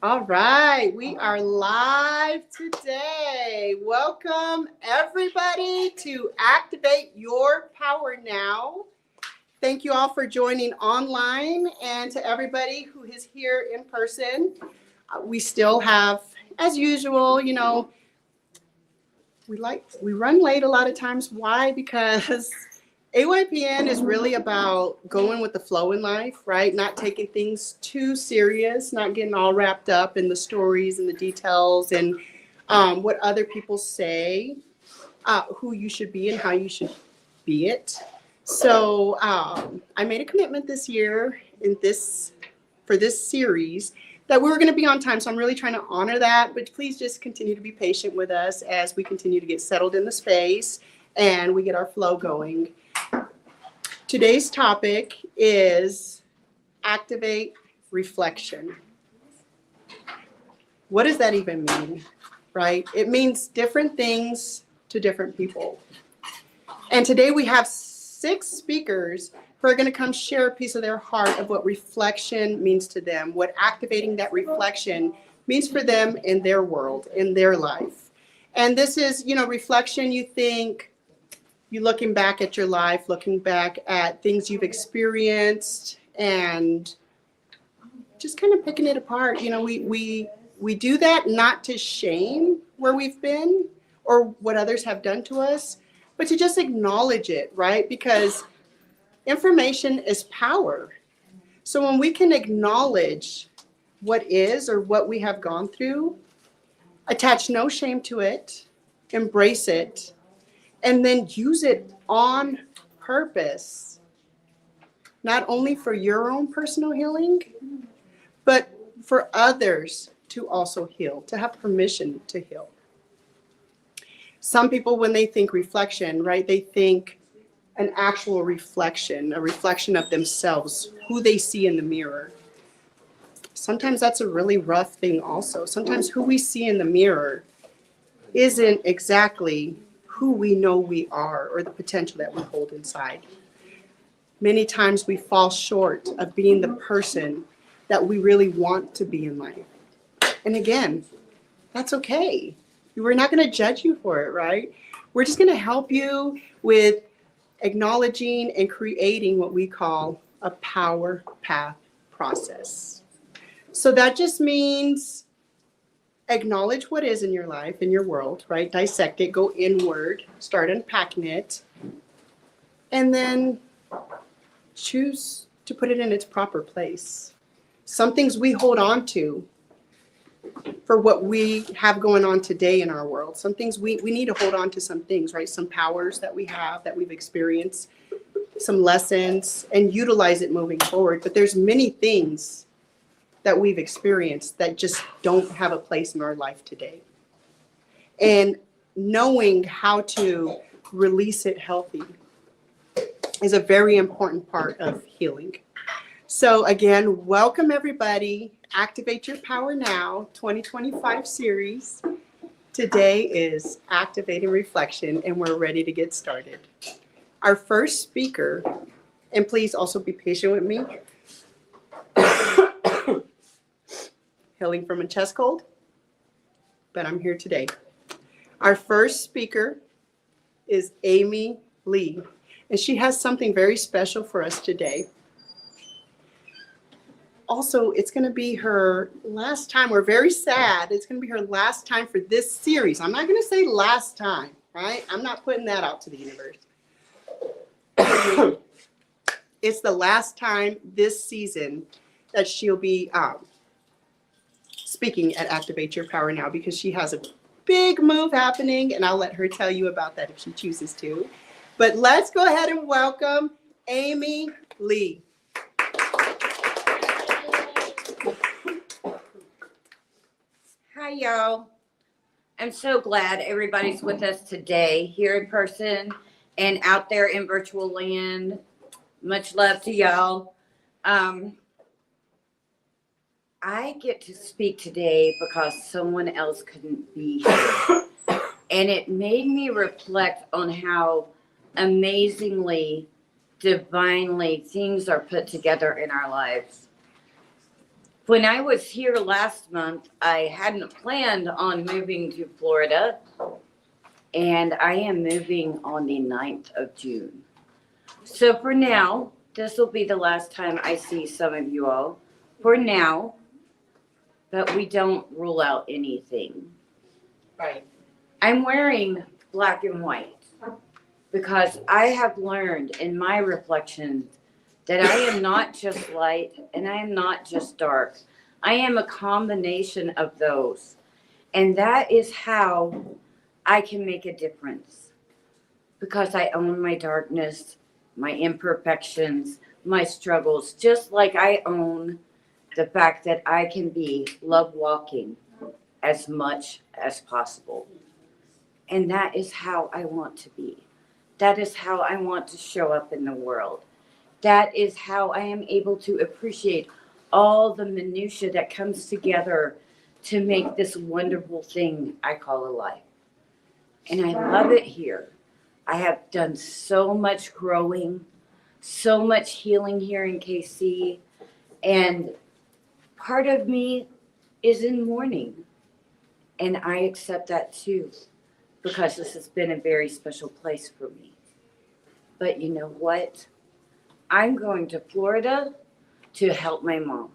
All right, we are live today. Welcome everybody to Activate Your Power Now. Thank you all for joining online, and to everybody who is here in person. We still have, as usual, we run late a lot of times. Why? Because AYPN is really about going with the flow in life, right? Not taking things too serious, not getting all wrapped up in the stories and the details and what other people say, who you should be and how you should be it. So I made a commitment this year for this series that we were going to be on time. So I'm really trying to honor that. But please just continue to be patient with us as we continue to get settled in the space and we get our flow going. Today's topic is activate reflection. What does that even mean, right? It means different things to different people. And today we have 6 speakers who are going to come share a piece of their heart of what reflection means to them, what activating that reflection means for them in their world, in their life. And this is, reflection, you think, you looking back at your life, looking back at things you've experienced and just kind of picking it apart. We do that not to shame where we've been or what others have done to us, but to just acknowledge it, right? Because information is power. So when we can acknowledge what is or what we have gone through, attach no shame to it, embrace it, and then use it on purpose, not only for your own personal healing, but for others to also heal, to have permission to heal. Some people, when they think reflection, right, they think an actual reflection, a reflection of themselves, who they see in the mirror. Sometimes that's a really rough thing also. Sometimes who we see in the mirror isn't exactly who we know we are or the potential that we hold inside. Many times we fall short of being the person that we really want to be in life. And again, that's okay. We're not going to judge you for it, right? We're just going to help you with acknowledging and creating what we call a power path process. So that just means acknowledge what is in your life, in your world, right? Dissect it, go inward, start unpacking it, and then choose to put it in its proper place. Some things we hold on to for what we have going on today in our world. Some things we need to hold on to some things, right? Some powers that we have, that we've experienced, some lessons, and utilize it moving forward. But there's many things that we've experienced that just don't have a place in our life today. And knowing how to release it healthy is a very important part of healing. So again, welcome everybody. Activate Your Power Now 2025 series. Today is Activating Reflection, and we're ready to get started. Our first speaker, and please also be patient with me, healing from a chest cold, but I'm here today. Our first speaker is Amy Lee, and she has something very special for us today. Also, it's going to be her last time. We're very sad. It's going to be her last time for this series. I'm not going to say last time, right? I'm not putting that out to the universe. It's the last time this season that she'll be speaking at Activate Your Power Now, because she has a big move happening, and I'll let her tell you about that if she chooses to. But let's go ahead and welcome Amy Lee. Hi, y'all. I'm so glad everybody's with us today, here in person and out there in virtual land. Much love to y'all. I get to speak today because someone else couldn't be here. And it made me reflect on how amazingly, divinely things are put together in our lives. When I was here last month, I hadn't planned on moving to Florida, and I am moving on the 9th of June. So for now, this will be the last time I see some of you all. For now, but we don't rule out anything. Right. I'm wearing black and white because I have learned in my reflection that I am not just light and I am not just dark. I am a combination of those. And that is how I can make a difference because I own my darkness, my imperfections, my struggles, just like I own the fact that I can be love walking as much as possible. And that is how I want to be. That is how I want to show up in the world. That is how I am able to appreciate all the minutia that comes together to make this wonderful thing I call a life. And I love it here. I have done so much growing, so much healing here in KC, and part of me is in mourning. And I accept that too, because this has been a very special place for me. But you know what? I'm going to Florida to help my mom,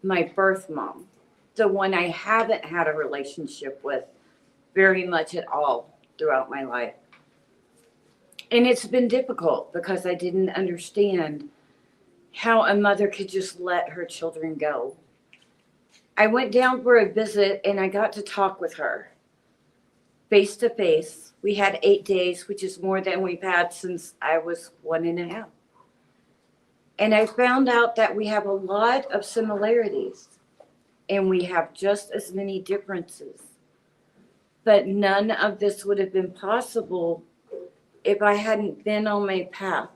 my birth mom, the one I haven't had a relationship with very much at all throughout my life. And it's been difficult because I didn't understand how a mother could just let her children go. I went down for a visit and I got to talk with her face to face. We had 8 days, which is more than we've had since I was 1.5. And I found out that we have a lot of similarities and we have just as many differences. But none of this would have been possible if I hadn't been on my path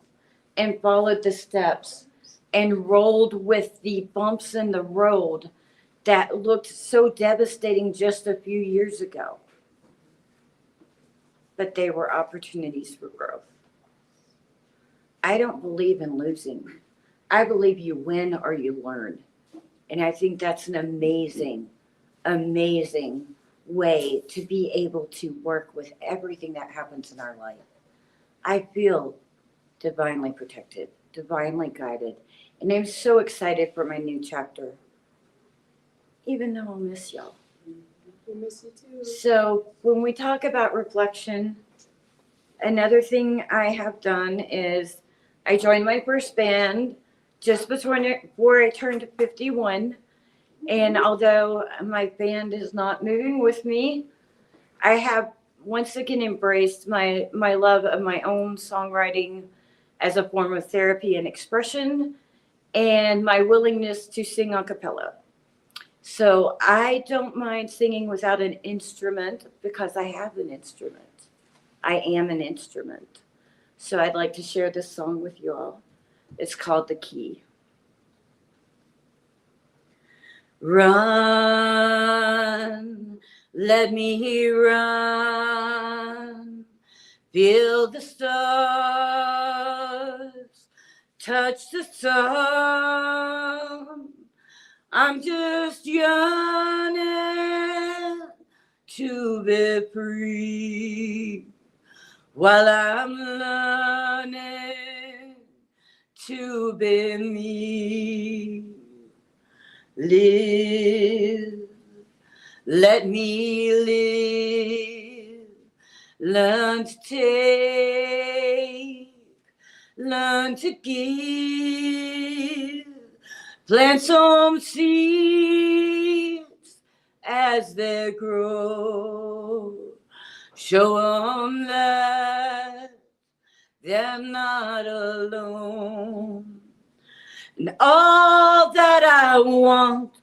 and followed the steps and rolled with the bumps in the road that looked so devastating just a few years ago. But they were opportunities for growth. I don't believe in losing. I believe you win or you learn. And I think that's an amazing, amazing way to be able to work with everything that happens in our life. I feel divinely protected, divinely guided, and I'm so excited for my new chapter, even though I'll miss y'all. We miss you too. So when we talk about reflection, another thing I have done is I joined my first band just before I turned 51. And although my band is not moving with me, I have once again embraced my love of my own songwriting as a form of therapy and expression and my willingness to sing a cappella. So I don't mind singing without an instrument because I have an instrument. I am an instrument. So I'd like to share this song with you all. It's called The Key. Run, let me run, feel the stars, touch the sun. I'm just yearning to be free while I'm learning to be me. Live, let me live, learn to take, learn to give, plant some seeds as they grow, show them that they're not alone. And all that I want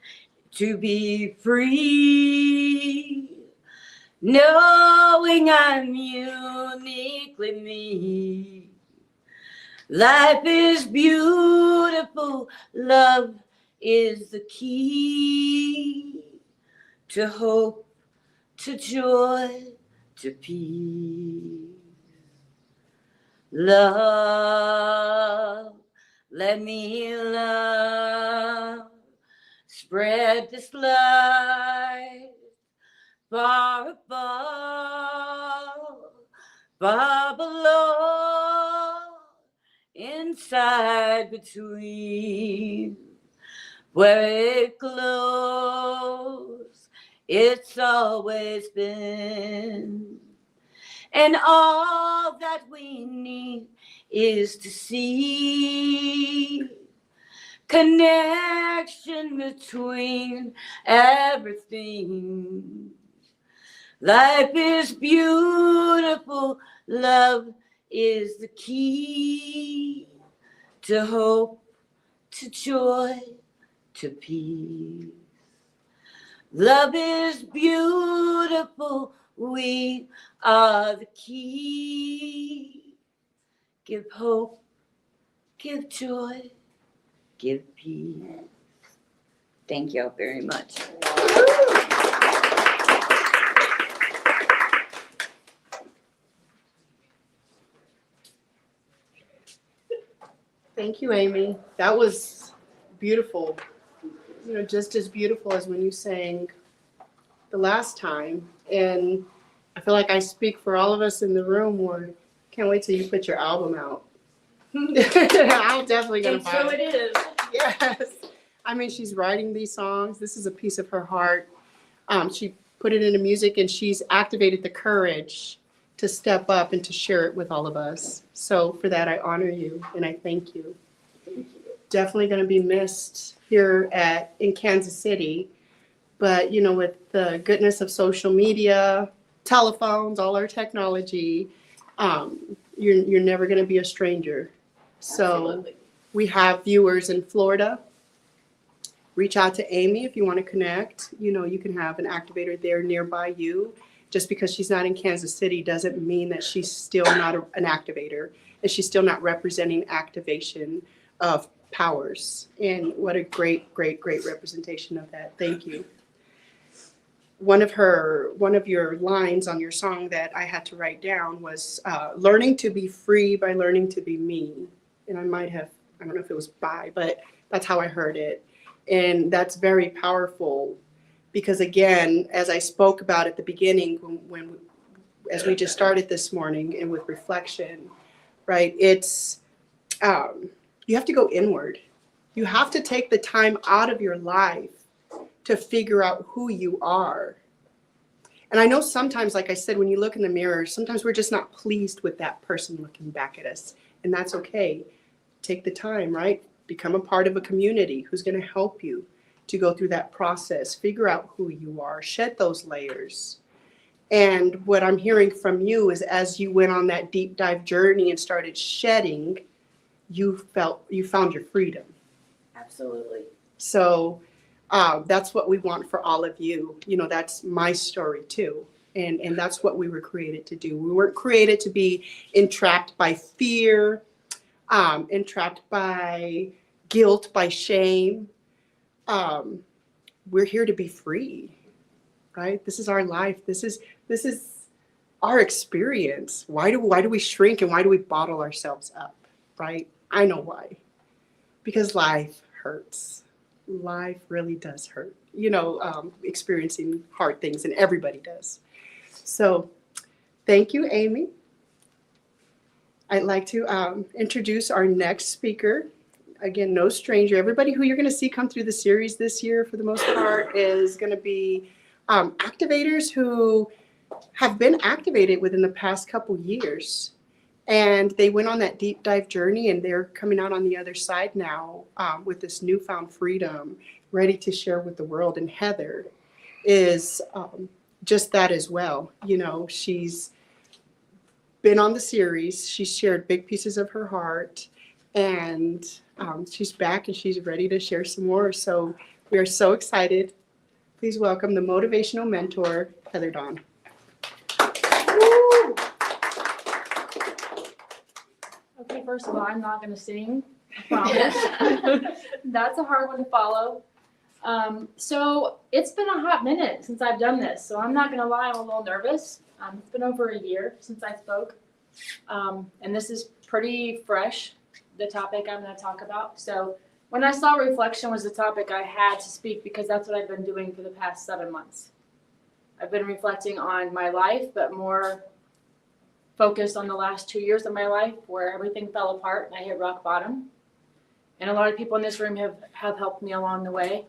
to be free, knowing I'm uniquely me. Life is beautiful, love is the key to hope, to joy, to peace. Love, let me love, Spread this light far above, far below, inside between, where it glows, it's always been. And all that we need is to see connection between everything. Life is beautiful. Love is the key to hope, to joy, to peace. Love is beautiful. We are the key. Give hope, give joy, give peace. Thank you all very much. Thank you, Amy. That was beautiful. Just as beautiful as when you sang the last time. And I feel like I speak for all of us in the room where can't wait till you put your album out. I'm definitely going to buy So it is. Yes. I mean, she's writing these songs. This is a piece of her heart. She put it into music and she's activated the courage to step up and to share it with all of us. So for that, I honor you and I thank you. Definitely going to be missed here in Kansas City. But, with the goodness of social media, telephones, all our technology, you're never going to be a stranger. So Absolutely. we have viewers in Florida. Reach out to Amy if you want to connect. You can have an activator there nearby you. Just because she's not in Kansas City doesn't mean that she's still not an activator and she's still not representing activation of powers. And what a great, great, great representation of that. Thank you. One of your lines on your song that I had to write down was learning to be free by learning to be me. And I don't know if it was by, but that's how I heard it. And that's very powerful because, again, as I spoke about at the beginning, as we just started this morning and with reflection, right, it's you have to go inward. You have to take the time out of your life to figure out who you are. And I know sometimes, like I said, when you look in the mirror, sometimes we're just not pleased with that person looking back at us. And that's okay. Take the time, right? Become a part of a community who's going to help you to go through that process. Figure out who you are. Shed those layers. And what I'm hearing from you is as you went on that deep dive journey and started shedding, you found your freedom. Absolutely. So that's what we want for all of you. That's my story too. And that's what we were created to do. We weren't created to be entrapped by fear, entrapped by guilt, by shame. We're here to be free, right? This is our life. This is our experience. Why do we shrink and why do we bottle ourselves up, right? I know why. Because life hurts. Life really does hurt, experiencing hard things, and everybody does. So thank you, Amy. I'd like to introduce our next speaker. Again, no stranger. Everybody who you're going to see come through the series this year, for the most part, is going to be activators who have been activated within the past couple years. And they went on that deep dive journey and they're coming out on the other side now with this newfound freedom, ready to share with the world. And Heather is just that as well. She's been on the series. She's shared big pieces of her heart and she's back and she's ready to share some more. So we are so excited. Please welcome the motivational mentor, Heather Dawn. Okay, first of all, I'm not going to sing, I promise. That's a hard one to follow. So it's been a hot minute since I've done this, so I'm not going to lie, I'm a little nervous. It's been over a year since I spoke, and this is pretty fresh, the topic I'm going to talk about. So When I saw reflection was the topic, I had to speak because that's what I've been doing for the past 7 months. I've been reflecting on my life, but more focused on the last 2 years of my life where everything fell apart and I hit rock bottom. And a lot of people in this room have helped me along the way.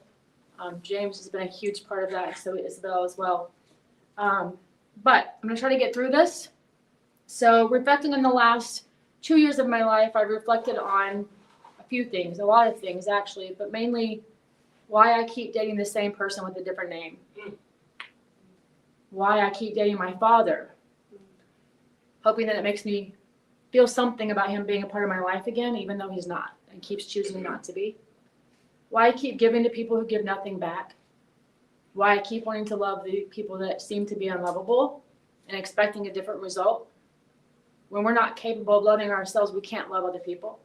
James has been a huge part of that, so Isabel as well. But I'm going to try to get through this. So reflecting on the last 2 years of my life, I reflected on a few things, a lot of things actually, but mainly why I keep dating the same person with a different name. Why I keep dating my father, hoping that it makes me feel something about him being a part of my life again, even though he's not and keeps choosing not to be. Why I keep giving to people who give nothing back. Why I keep wanting to love the people that seem to be unlovable and expecting a different result. When we're not capable of loving ourselves, we can't love other people.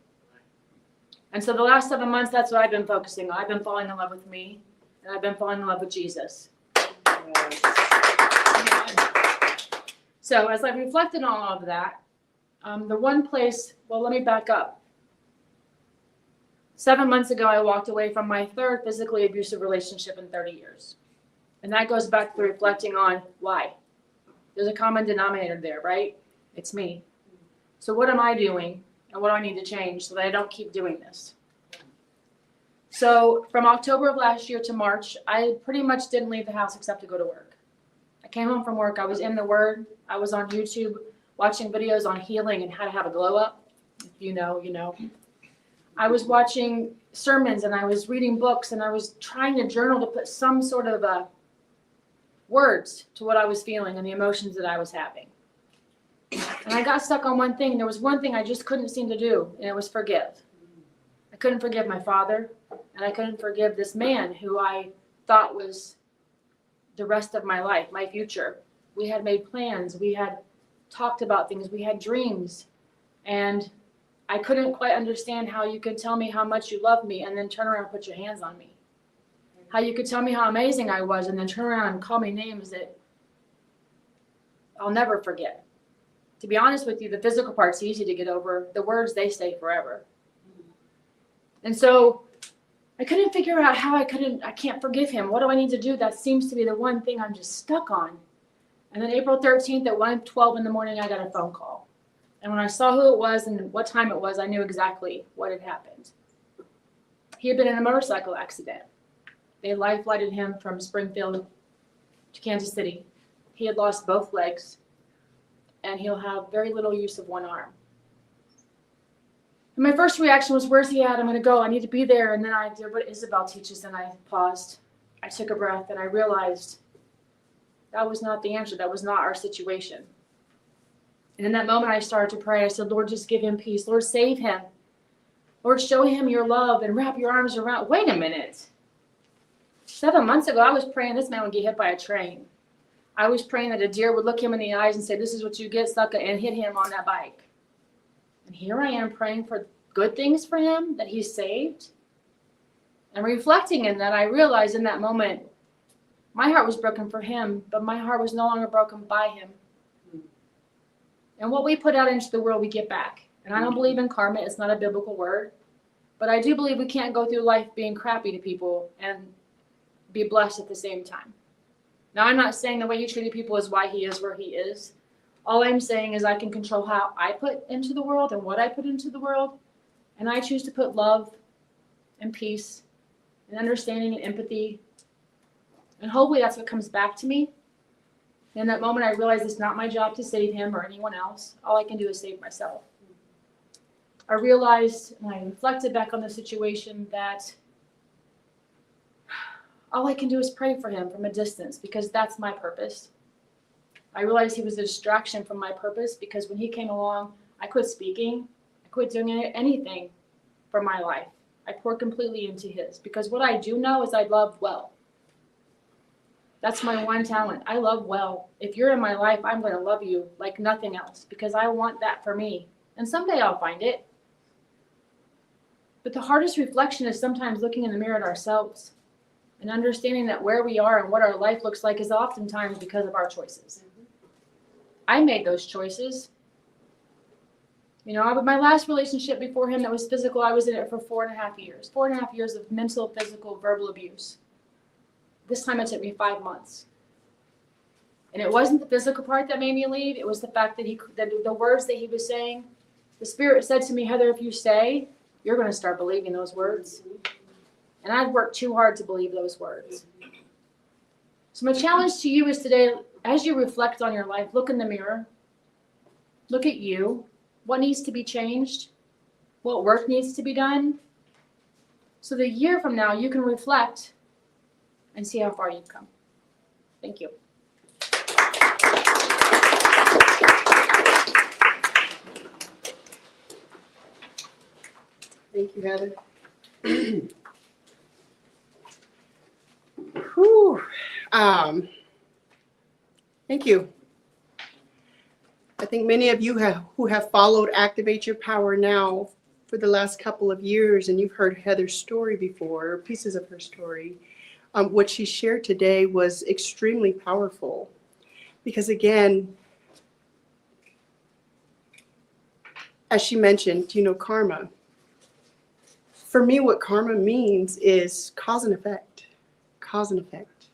And so the last 7 months, that's what I've been focusing on. I've been falling in love with me, and I've been falling in love with Jesus. So as I've reflected on all of that, the one place, well, let me back up. 7 months ago, I walked away from my third physically abusive relationship in 30 years. And that goes back to reflecting on why. There's a common denominator there, right? It's me. So what am I doing and what do I need to change so that I don't keep doing this? So from October of last year to March, I pretty much didn't leave the house except to go to work. I came home from work. I was in the Word. I was on YouTube watching videos on healing and how to have a glow up. If you know, you know. I was watching sermons and I was reading books and I was trying to journal to put some sort of words to what I was feeling and the emotions that I was having. And I got stuck on one thing. There was one thing I just couldn't seem to do, and it was forgive. I couldn't forgive my father, and I couldn't forgive this man who I thought was the rest of my life, my future. We had made plans. We had talked about things. We had dreams. And I couldn't quite understand how you could tell me how much you love me and then turn around and put your hands on me. How you could tell me how amazing I was and then turn around and call me names that I'll never forget. To be honest with you, the physical part's easy to get over. The words, they stay forever. And so I couldn't figure out how I can't forgive him. What do I need to do? That seems to be the one thing I'm just stuck on. And then April 13th at 1:12 in the morning, I got a phone call. And when I saw who it was and what time it was, I knew exactly what had happened. He had been in a motorcycle accident. They life-flighted him from Springfield to Kansas City. He had lost both legs, and he'll have very little use of one arm. And my first reaction was, where's he at? I'm going to go. I need to be there. And then I did what Isabel teaches, and I paused. I took a breath, and I realized that was not the answer. That was not our situation. And in that moment, I started to pray. I said, Lord, just give him peace. Lord, save him. Lord, show him your love and wrap your arms around. Wait a minute. 7 months ago, I was praying this man would get hit by a train. I was praying that a deer would look him in the eyes and say, this is what you get, sucker, and hit him on that bike. And here I am praying for good things for him, that he's saved. And reflecting in that, I realized in that moment, my heart was broken for him, but my heart was no longer broken by him. And what we put out into the world, we get back. And I don't believe in karma. It's not a biblical word. But I do believe we can't go through life being crappy to people and be blessed at the same time. Now, I'm not saying the way he treated people is why he is where he is. All I'm saying is I can control how I put into the world and what I put into the world. And I choose to put love and peace and understanding and empathy. And hopefully that's what comes back to me. In that moment, I realized it's not my job to save him or anyone else. All I can do is save myself. I realized, and I reflected back on the situation, that all I can do is pray for him from a distance because that's my purpose. I realized he was a distraction from my purpose because when he came along, I quit speaking. I quit doing anything for my life. I poured completely into his because what I do know is I love well. That's my one talent. I love well. If you're in my life, I'm going to love you like nothing else because I want that for me. And someday I'll find it. But the hardest reflection is sometimes looking in the mirror at ourselves and understanding that where we are and what our life looks like is oftentimes because of our choices. I made those choices. You know, my last relationship before him that was physical, I was in it for 4.5 years. 4.5 years of mental, physical, verbal abuse. This time it took me 5 months. And it wasn't the physical part that made me leave. It was the fact that the words that he was saying. The Spirit said to me, Heather, if you stay, you're going to start believing those words. And I'd worked too hard to believe those words. So my challenge to you is today, as you reflect on your life, look in the mirror. Look at you. What needs to be changed? What work needs to be done? So that a year from now, you can reflect and see how far you've come. Thank you. Thank you, Heather. Whew. Thank you. I think many of you who have followed Activate Your Power Now for the last couple of years, and you've heard Heather's story before, or pieces of her story, what she shared today was extremely powerful. Because again, as she mentioned, karma. For me, what karma means is cause and effect. Cause and effect.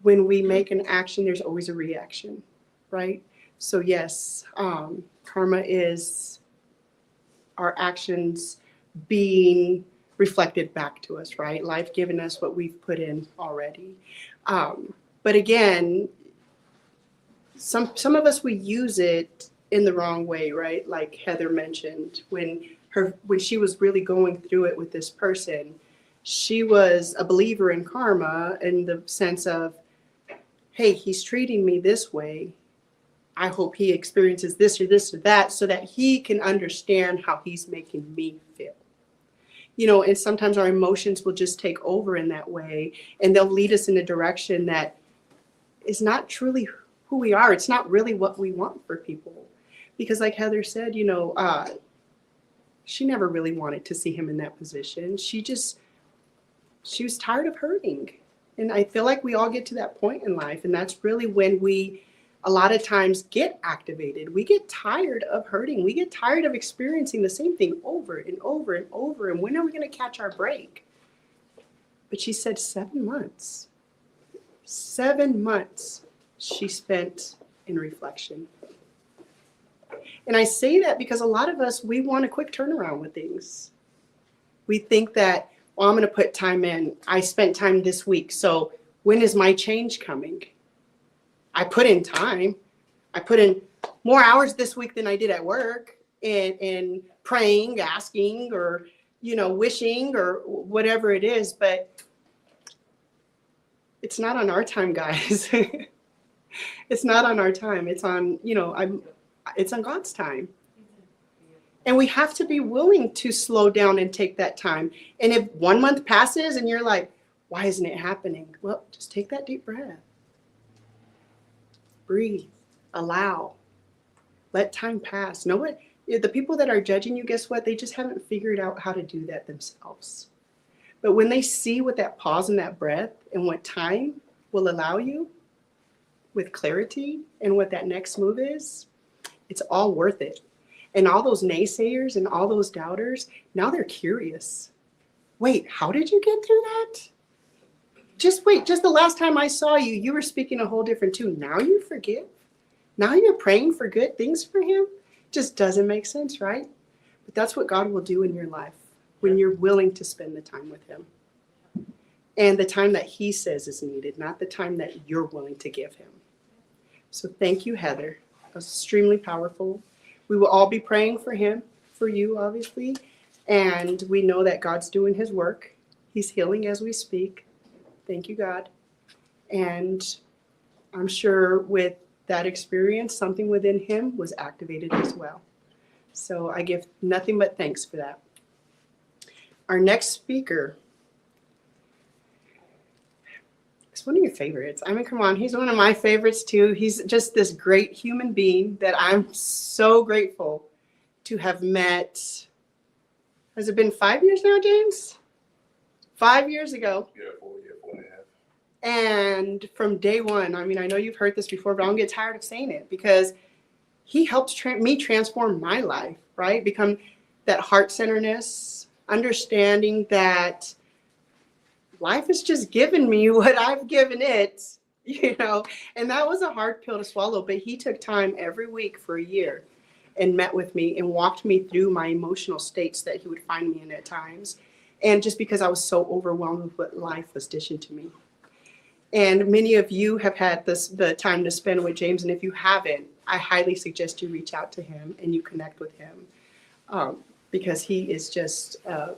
When we make an action, there's always a reaction, right? So yes, karma is our actions being reflected back to us, right? Life giving us what we've put in already. But again, some of us, we use it in the wrong way, right? Like Heather mentioned, when she was really going through it with this person, she was a believer in karma in the sense of, hey, he's treating me this way. I hope he experiences this or this or that so that he can understand how he's making me feel. And sometimes our emotions will just take over in that way, and they'll lead us in a direction that is not truly who we are. It's not really what we want for people. Because like Heather said, she never really wanted to see him in that position. She was tired of hurting. And I feel like we all get to that point in life. And that's really when we, a lot of times, get activated. We get tired of hurting. We get tired of experiencing the same thing over and over and over. And when are we going to catch our break? But she said 7 months. 7 months she spent in reflection. And I say that because a lot of us, we want a quick turnaround with things. We think that, well, I'm going to put time in. I spent time this week. So when is my change coming? I put in time. I put in more hours this week than I did at work in praying, asking, or, wishing, or whatever it is. But it's not on our time, guys. It's not on our time. It's on, it's on God's time. And we have to be willing to slow down and take that time. And if 1 month passes and you're like, why isn't it happening? Well, just take that deep breath. Breathe. Allow. Let time pass. Know what? The people that are judging you, guess what? They just haven't figured out how to do that themselves. But when they see what that pause and that breath and what time will allow you with clarity and what that next move is, it's all worth it. And all those naysayers and all those doubters, now they're curious. Wait, how did you get through that? Just wait, just the last time I saw you, you were speaking a whole different tune. Now you forgive? Now you're praying for good things for him? Just doesn't make sense, right? But that's what God will do in your life when you're willing to spend the time with him. And the time that he says is needed, not the time that you're willing to give him. So thank you, Heather. That was extremely powerful. We will all be praying for him, for you, obviously. And we know that God's doing his work. He's healing as we speak. Thank you, God. And I'm sure with that experience, something within him was activated as well. So I give nothing but thanks for that. Our next speaker is one of your favorites. I mean, come on, he's one of my favorites too. He's just this great human being that I'm so grateful to have met. Has it been 5 years now, James? 5 years ago. Yeah, 4.5. And from day one, I mean, I know you've heard this before, but I don't get tired of saying it because he helped me transform my life, right? Become that heart-centeredness, understanding that life has just given me what I've given it, and that was a hard pill to swallow, but he took time every week for a year and met with me and walked me through my emotional states that he would find me in at times. And just because I was so overwhelmed with what life was dishing to me. And many of you have had the time to spend with James, and if you haven't, I highly suggest you reach out to him and you connect with him, because he is just a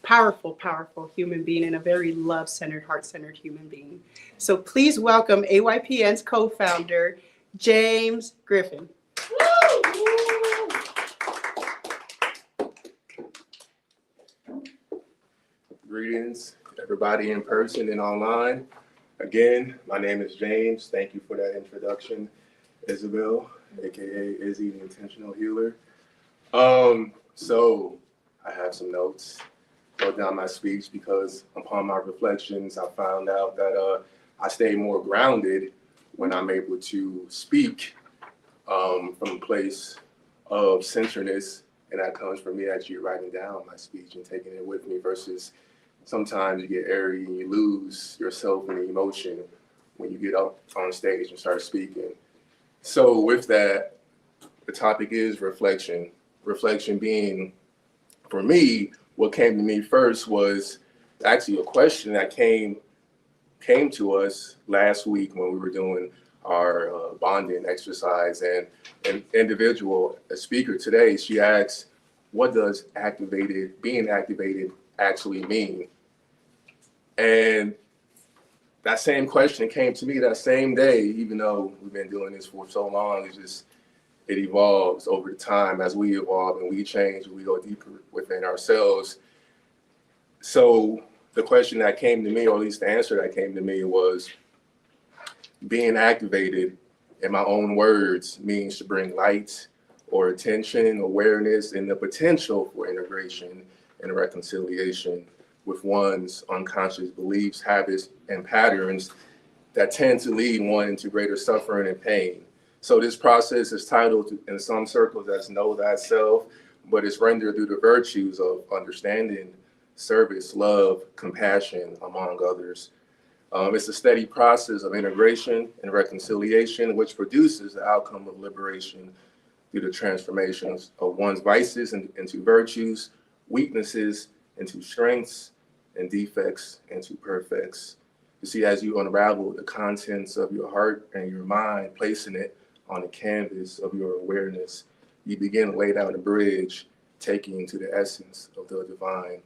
powerful, powerful human being and a very love-centered, heart-centered human being. So please welcome AYPN's co-founder, James Griffin. Greetings, everybody in person and online. Again, my name is James. Thank you for that introduction, Isabel, aka Izzy, the Intentional Healer. So I have some notes, wrote down my speech because upon my reflections, I found out that I stay more grounded when I'm able to speak from a place of centeredness, and that comes from me actually writing down my speech and taking it with me versus sometimes you get airy and you lose yourself in the emotion when you get up on stage and start speaking. So with that, the topic is reflection. Reflection being, for me, what came to me first was actually a question that came to us last week when we were doing our bonding exercise, and an individual, a speaker today, she asks, what does being activated actually mean? And that same question came to me that same day, even though we've been doing this for so long. It evolves over the time as we evolve and we change and we go deeper within ourselves. So the question that came to me, or at least the answer that came to me, was being activated, in my own words, means to bring light or attention, awareness, and the potential for integration and reconciliation with one's unconscious beliefs, habits, and patterns that tend to lead one into greater suffering and pain. So this process is titled in some circles as Know Thyself, but it's rendered through the virtues of understanding, service, love, compassion, among others. It's a steady process of integration and reconciliation, which produces the outcome of liberation through the transformations of one's vices into virtues, weaknesses into strengths, and defects into perfects. You see, as you unravel the contents of your heart and your mind, placing it on the canvas of your awareness, you begin to lay down a bridge, taking you to the essence of the divine.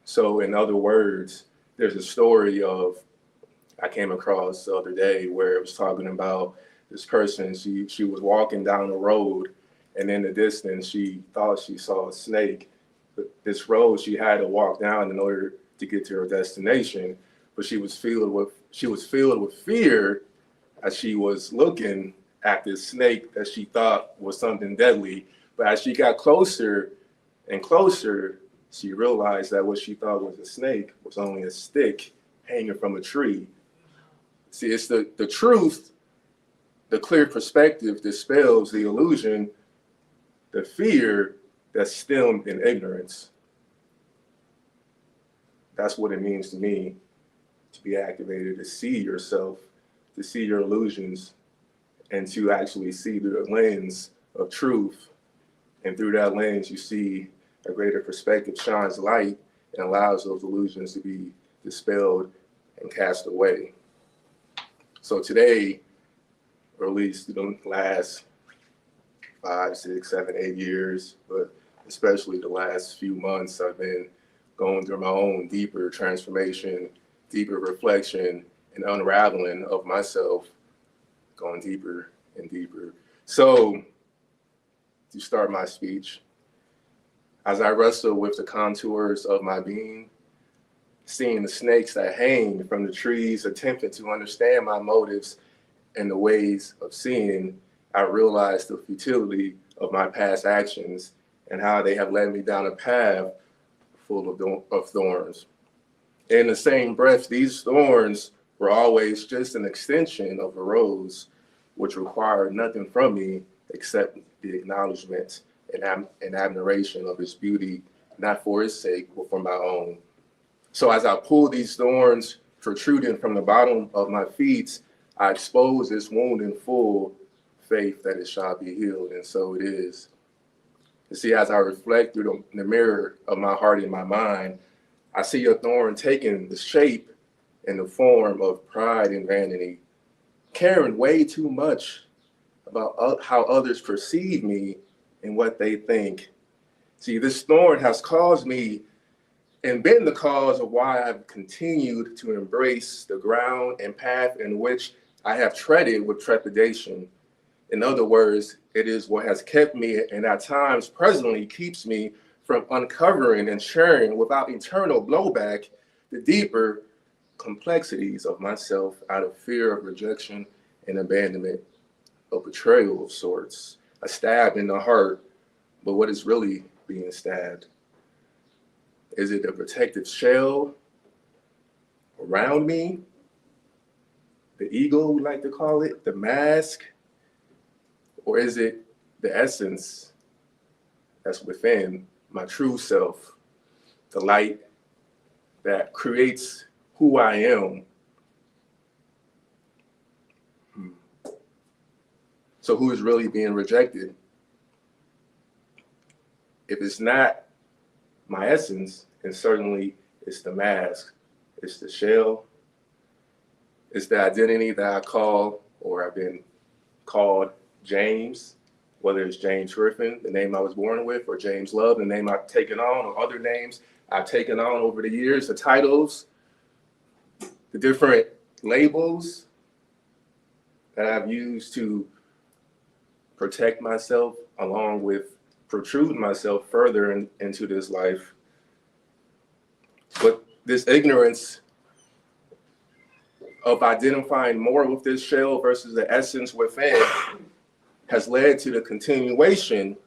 So in other words, there's a story I came across the other day where it was talking about this person. She was walking down the road, and in the distance, she thought she saw a snake. But this road she had to walk down in order to get to her destination, but she was filled with fear as she was looking at this snake that she thought was something deadly. But as she got closer and closer, she realized that what she thought was a snake was only a stick hanging from a tree. See, it's the truth, the clear perspective dispels the illusion, the fear that's stemmed in ignorance. That's what it means to me to be activated, to see yourself, to see your illusions, and to actually see through the lens of truth. And through that lens, you see a greater perspective shines light and allows those illusions to be dispelled and cast away. So today, or at least the last 5, 6, 7, 8 years, but especially the last few months, I've been going through my own deeper transformation, deeper reflection, and unraveling of myself, going deeper and deeper. So to start my speech, as I wrestle with the contours of my being, seeing the snakes that hang from the trees, attempting to understand my motives and the ways of seeing, I realized the futility of my past actions and how they have led me down a path full of thorns. In the same breath, these thorns were always just an extension of a rose, which required nothing from me accept the acknowledgement and admiration of its beauty, not for its sake, but for my own. So as I pull these thorns protruding from the bottom of my feet, I expose this wound in full faith that it shall be healed, and so it is. You see, as I reflect through the mirror of my heart and my mind, I see a thorn taking the shape and the form of pride and vanity, caring way too much about how others perceive me and what they think. See, this thorn has caused me and been the cause of why I've continued to embrace the ground and path in which I have treaded with trepidation. In other words, it is what has kept me and at times presently keeps me from uncovering and sharing without eternal blowback the deeper complexities of myself out of fear of rejection and abandonment, a betrayal of sorts, a stab in the heart, but what is really being stabbed? Is it a protective shell around me? The ego, we like to call it, the mask? Or is it the essence that's within my true self, the light that creates who I am? So who is really being rejected? If it's not my essence, and certainly it's the mask, it's the shell, it's the identity that I call, or I've been called James, whether it's James Griffin, the name I was born with, or James Love, the name I've taken on, or other names I've taken on over the years, the titles, the different labels that I've used to protect myself, along with protrude myself further into this life. But this ignorance of identifying more with this shell versus the essence within has led to the continuation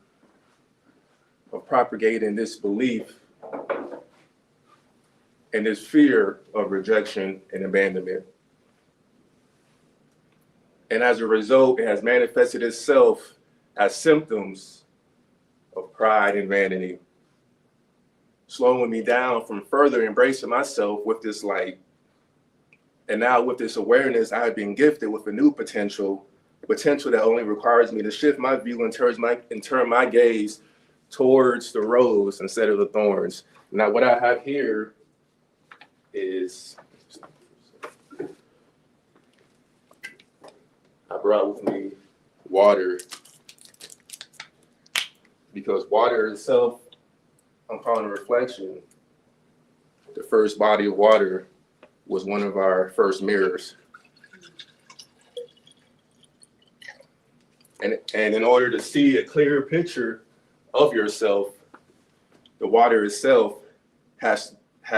of propagating this belief and this fear of rejection and abandonment. And as a result, it has manifested itself as symptoms of pride and vanity, slowing me down from further embracing myself with this light. And now with this awareness, I have been gifted with a new potential that only requires me to shift my view and turn my gaze towards the rose instead of the thorns. Now what I have here is, I brought with me water, because water itself, upon reflection, the first body of water was one of our first mirrors. And in order to see a clearer picture of yourself, the water itself has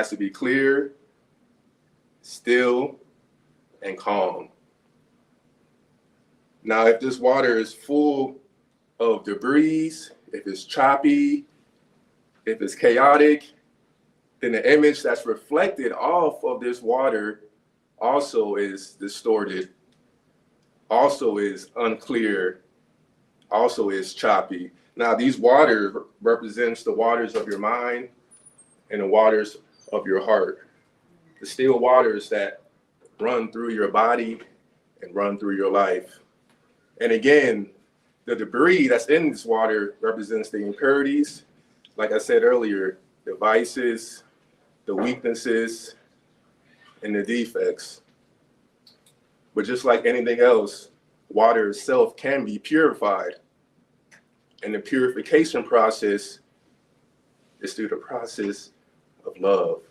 to be clear, still, and calm. Now, if this water is full of debris, if it's choppy, if it's chaotic, then the image that's reflected off of this water also is distorted, also is unclear, also is choppy. Now, these waters represents the waters of your mind and the waters of your heart, the still waters that run through your body and run through your life. And again, the debris that's in this water represents the impurities, like I said earlier, the vices, the weaknesses, and the defects. But just like anything else, water itself can be purified. And the purification process is through the process of love.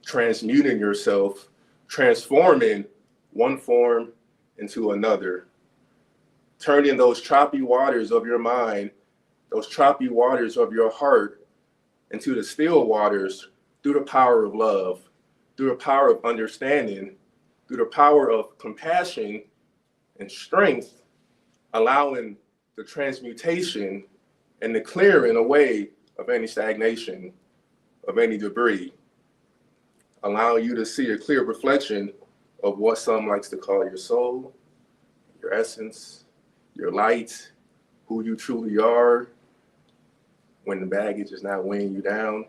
Transmuting yourself, transforming one form into another. Turning those choppy waters of your mind, those choppy waters of your heart, into the still waters through the power of love, through the power of understanding, through the power of compassion and strength, allowing the transmutation and the clearing away of any stagnation, of any debris, allowing you to see a clear reflection of what some likes to call your soul, your essence, your light, who you truly are when the baggage is not weighing you down,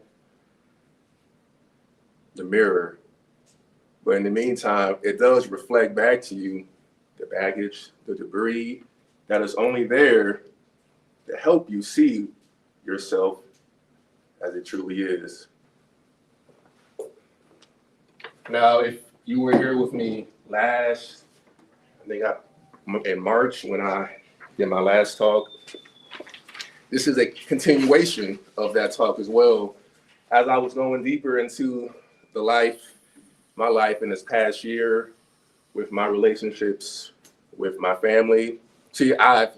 the mirror. But in the meantime, it does reflect back to you the baggage, the debris that is only there to help you see yourself as it truly is. Now, if you were here with me last, in March when I did my last talk, this is a continuation of that talk as well. As I was going deeper into my life in this past year, with my relationships, with my family. See, I've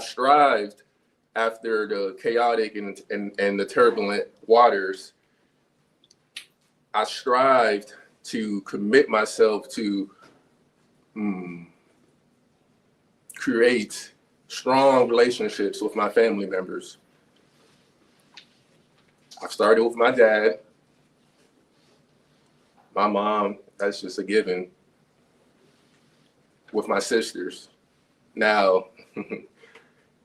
strived after the chaotic and the turbulent waters. I strived to commit myself to create strong relationships with my family members. I started with my dad, my mom, that's just a given, with my sisters. Now,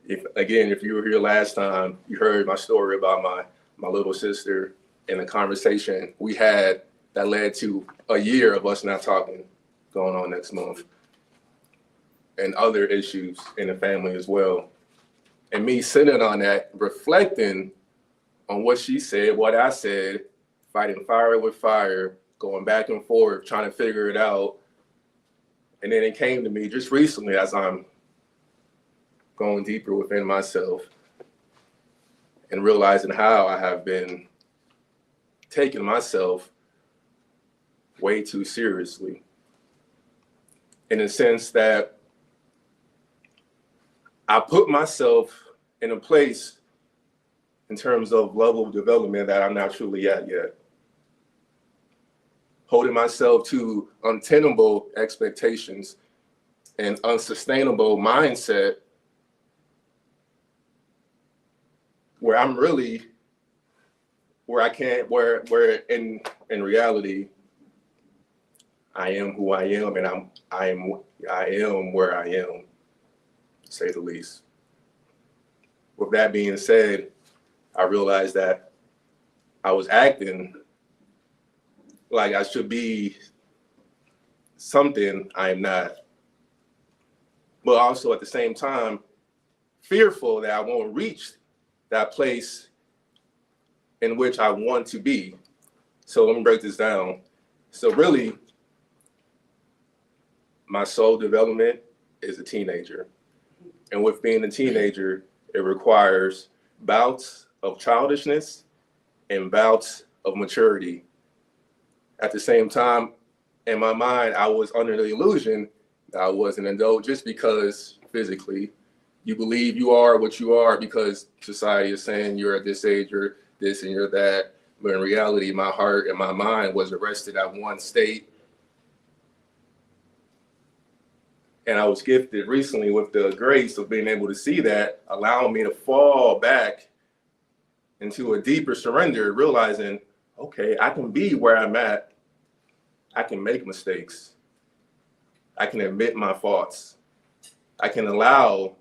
if you were here last time, you heard my story about my little sister and the conversation we had that led to a year of us not talking, going on next month, and other issues in the family as well. And me sitting on that, reflecting on what she said, what I said, fighting fire with fire, going back and forth, trying to figure it out. And then it came to me just recently as I'm going deeper within myself and realizing how I have been taking myself way too seriously, in the sense that I put myself in a place in terms of level of development that I'm not truly at yet. Holding myself to untenable expectations and unsustainable mindset where I'm really, where in reality, I am who I am, and I am where I am, to say the least. With that being said, I realized that I was acting like I should be something I'm not, but also at the same time, fearful that I won't reach that place in which I want to be. So let me break this down. So really, my soul development is a teenager. And with being a teenager, it requires bouts of childishness and bouts of maturity. At the same time, in my mind, I was under the illusion that I was an adult just because physically you believe you are what you are because society is saying you're at this age, you're this and you're that. But in reality, my heart and my mind was arrested at one state. And I was gifted recently with the grace of being able to see that, allowing me to fall back into a deeper surrender, realizing, okay, I can be where I'm at. I can make mistakes. I can admit my faults. I can allow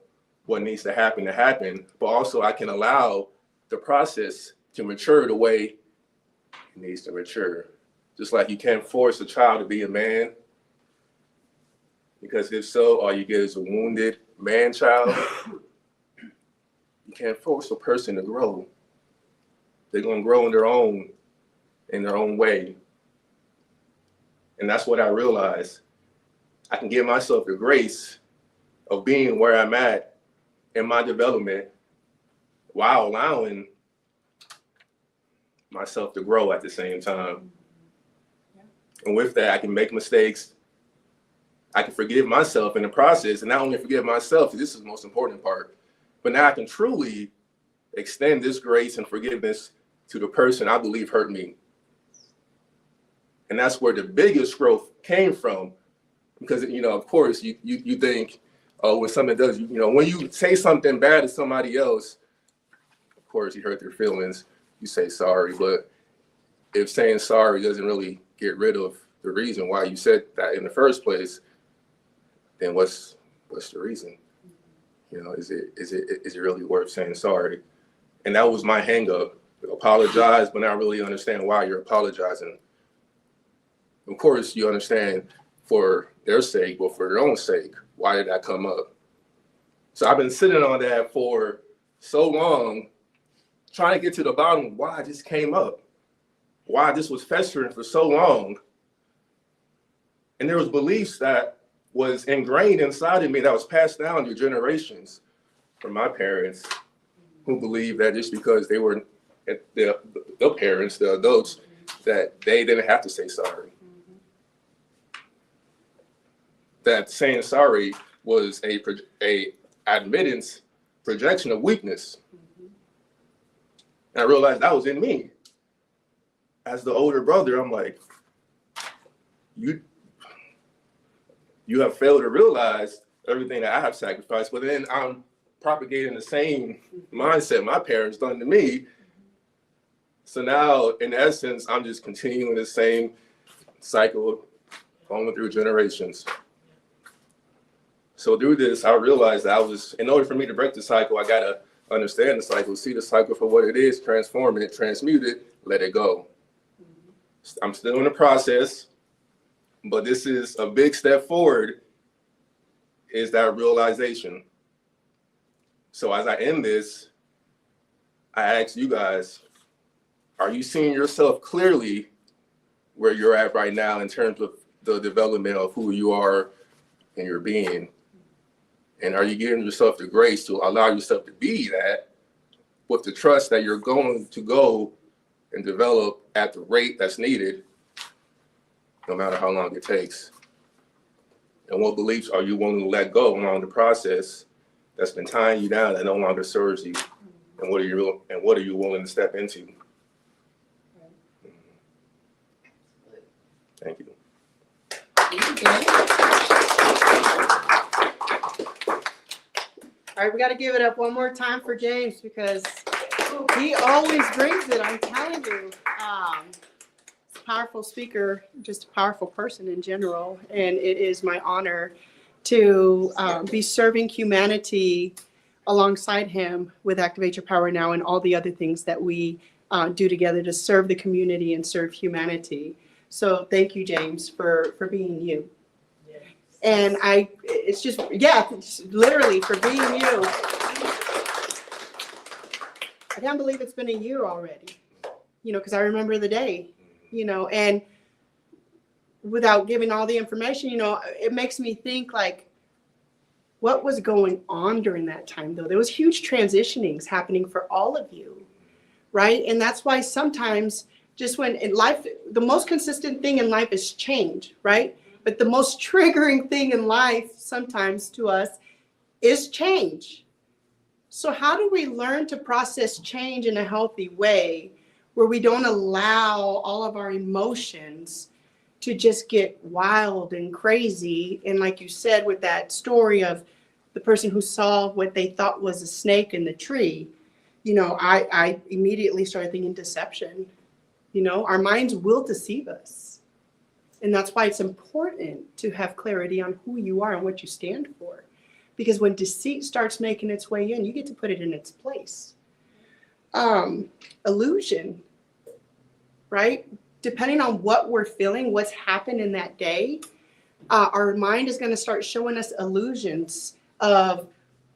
what needs to happen, but also I can allow the process to mature the way it needs to mature. Just like you can't force a child to be a man, because if so, all you get is a wounded man-child. You can't force a person to grow. They're gonna grow in their own way. And that's what I realized. I can give myself the grace of being where I'm at in my development while allowing myself to grow at the same time. And with that, I can make mistakes. I can forgive myself in the process, and not only forgive myself, this is the most important part, but now I can truly extend this grace and forgiveness to the person I believe hurt me. And that's where the biggest growth came from. Because, of course, you think, oh, when something does, when you say something bad to somebody else, of course, you hurt their feelings, you say sorry. But if saying sorry doesn't really get rid of the reason why you said that in the first place, then what's the reason? You know, is it really worth saying sorry? And that was my hang up. Apologize, but not really understand why you're apologizing. Of course, you understand for their sake, but for your own sake, why did that come up? So I've been sitting on that for so long, trying to get to the bottom of why this came up, why this was festering for so long. And there was beliefs that was ingrained inside of me that was passed down through generations from my parents, who believed that just because they were the parents, the adults, that they didn't have to say sorry. That saying sorry was a admittance, projection of weakness. And I realized that was in me. As the older brother, I'm like, you have failed to realize everything that I have sacrificed, but then I'm propagating the same mindset my parents done to me. So now, in essence, I'm just continuing the same cycle going through generations. So through this, I realized that in order for me to break the cycle, I gotta understand the cycle, see the cycle for what it is, transform it, transmute it, let it go. I'm still in the process, but this is a big step forward, is that realization. So as I end this, I ask you guys, are you seeing yourself clearly where you're at right now in terms of the development of who you are and your being? And are you giving yourself the grace to allow yourself to be that, with the trust that you're going to go and develop at the rate that's needed, no matter how long it takes? And what beliefs are you willing to let go along the process that's been tying you down, that no longer serves you? And what are you willing to step into? Thank you. All right, we got to give it up one more time for James, because he always brings it. I'm telling you, powerful speaker, just a powerful person in general, and it is my honor to be serving humanity alongside him with Activate Your Power Now and all the other things that we do together to serve the community and serve humanity. So thank you, James, for being you. And it's literally for being you. I can't believe it's been a year already, because I remember the day, and without giving all the information, it makes me think, like, what was going on during that time, though? There was huge transitionings happening for all of you, right? And that's why sometimes, just when in life, the most consistent thing in life is change, right? But the most triggering thing in life sometimes to us is change. So how do we learn to process change in a healthy way, where we don't allow all of our emotions to just get wild and crazy? And like you said, with that story of the person who saw what they thought was a snake in the tree, I immediately started thinking deception. Our minds will deceive us. And that's why it's important to have clarity on who you are and what you stand for. Because when deceit starts making its way in, you get to put it in its place. Illusion, right? Depending on what we're feeling, what's happened in that day, our mind is going to start showing us illusions of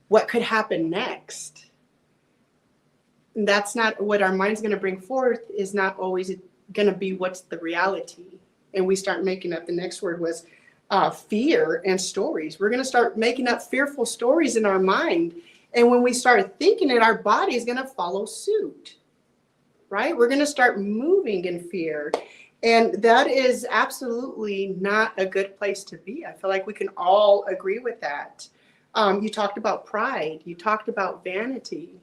what could happen next. And that's not what our mind's going to bring forth, is not always going to be what's the reality. And we start making up, the next word was fear and stories. We're going to start making up fearful stories in our mind. And when we start thinking it, our body is going to follow suit, right? We're going to start moving in fear. And that is absolutely not a good place to be. I feel like we can all agree with that. You talked about pride. You talked about vanity.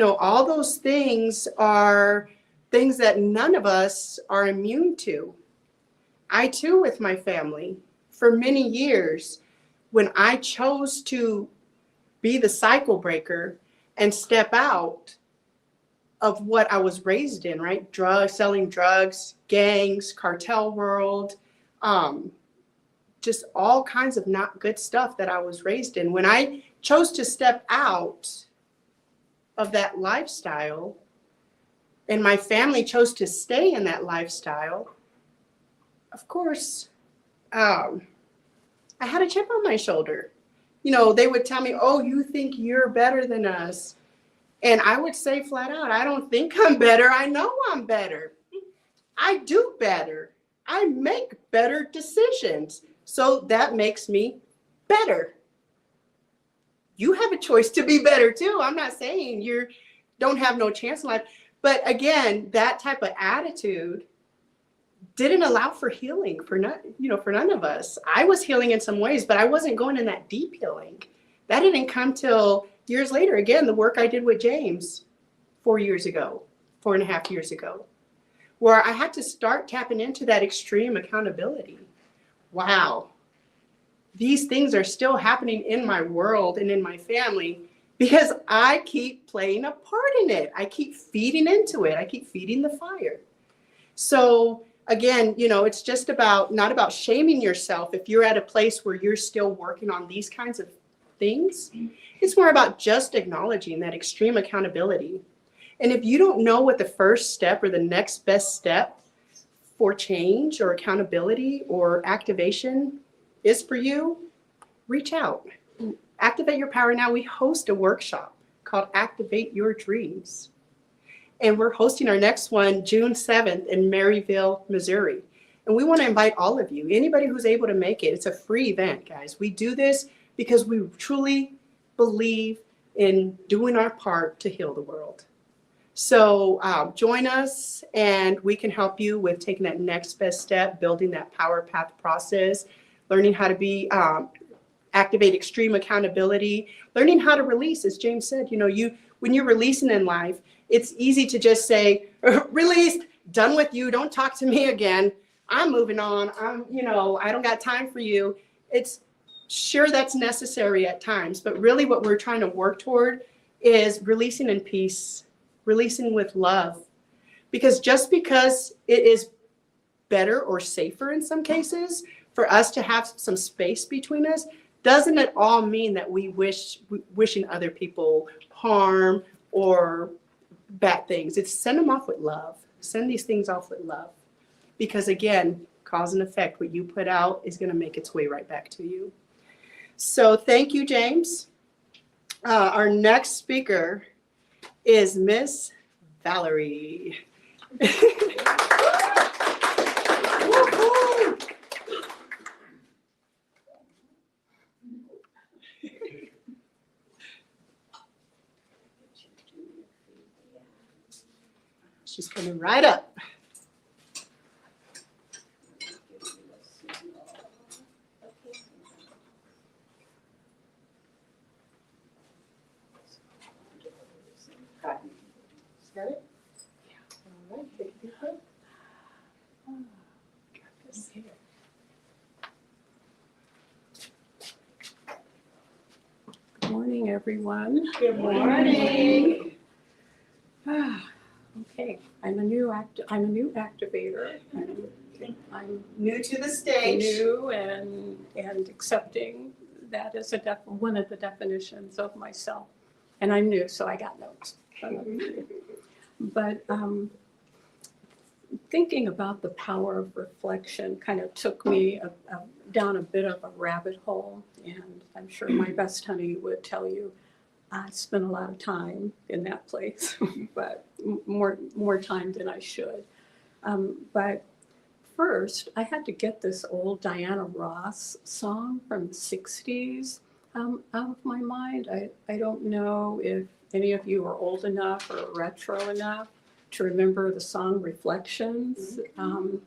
All those things are things that none of us are immune to. I too, with my family, for many years, when I chose to be the cycle breaker and step out of what I was raised in, right? Selling drugs, gangs, cartel world, just all kinds of not good stuff that I was raised in. When I chose to step out of that lifestyle and my family chose to stay in that lifestyle, of course, I had a chip on my shoulder. You know, they would tell me, oh, you think you're better than us. And I would say flat out, I don't think I'm better. I know I'm better. I do better. I make better decisions. So that makes me better. You have a choice to be better too. I'm not saying you don't have no chance in life. But again, that type of attitude didn't allow for healing for none of us. I was healing in some ways, but I wasn't going in that deep healing. That didn't come till years later. Again, the work I did with James 4 years ago, 4.5 years ago, where I had to start tapping into that extreme accountability. Wow. These things are still happening in my world and in my family because I keep playing a part in it. I keep feeding into it. I keep feeding the fire. So again, you know, it's just not about shaming yourself if you're at a place where you're still working on these kinds of things. It's more about just acknowledging that extreme accountability. And if you don't know what the first step or the next best step for change or accountability or activation is for you, reach out. Activate Your Power Now. We host a workshop called Activate Your Dreams. And we're hosting our next one June 7th in Maryville, Missouri. And we want to invite all of you, anybody who's able to make it. It's a free event, guys. We do this because we truly believe in doing our part to heal the world. So join us and we can help you with taking that next best step, building that power path process, learning how to activate extreme accountability, learning how to release, as James said, you know, when you're releasing in life, it's easy to just say, released, done with you, don't talk to me again. I'm moving on. I don't got time for you. It's sure that's necessary at times, but really what we're trying to work toward is releasing in peace, releasing with love. Because just because it is better or safer in some cases for us to have some space between us, doesn't at all mean that we wishing other people harm or bad things. It's send them off with love. Send these things off with love. Because again, cause and effect, what you put out is going to make its way right back to you. So thank you, James. Our next speaker is Miss Valerie. She's coming right up. Got it? Yeah. All right, take a deep breath. Got this here. Good morning, everyone. Good morning. Okay, I'm a new activator. I'm New to the stage. new and accepting that is one of the definitions of myself. And I'm new, so I got notes. But thinking about the power of reflection kind of took me down a bit of a rabbit hole, and I'm sure my best honey would tell you I spent a lot of time in that place, but more time than I should. But first, I had to get this old Diana Ross song from the 60s out of my mind. I don't know if any of you are old enough or retro enough to remember the song Reflections, and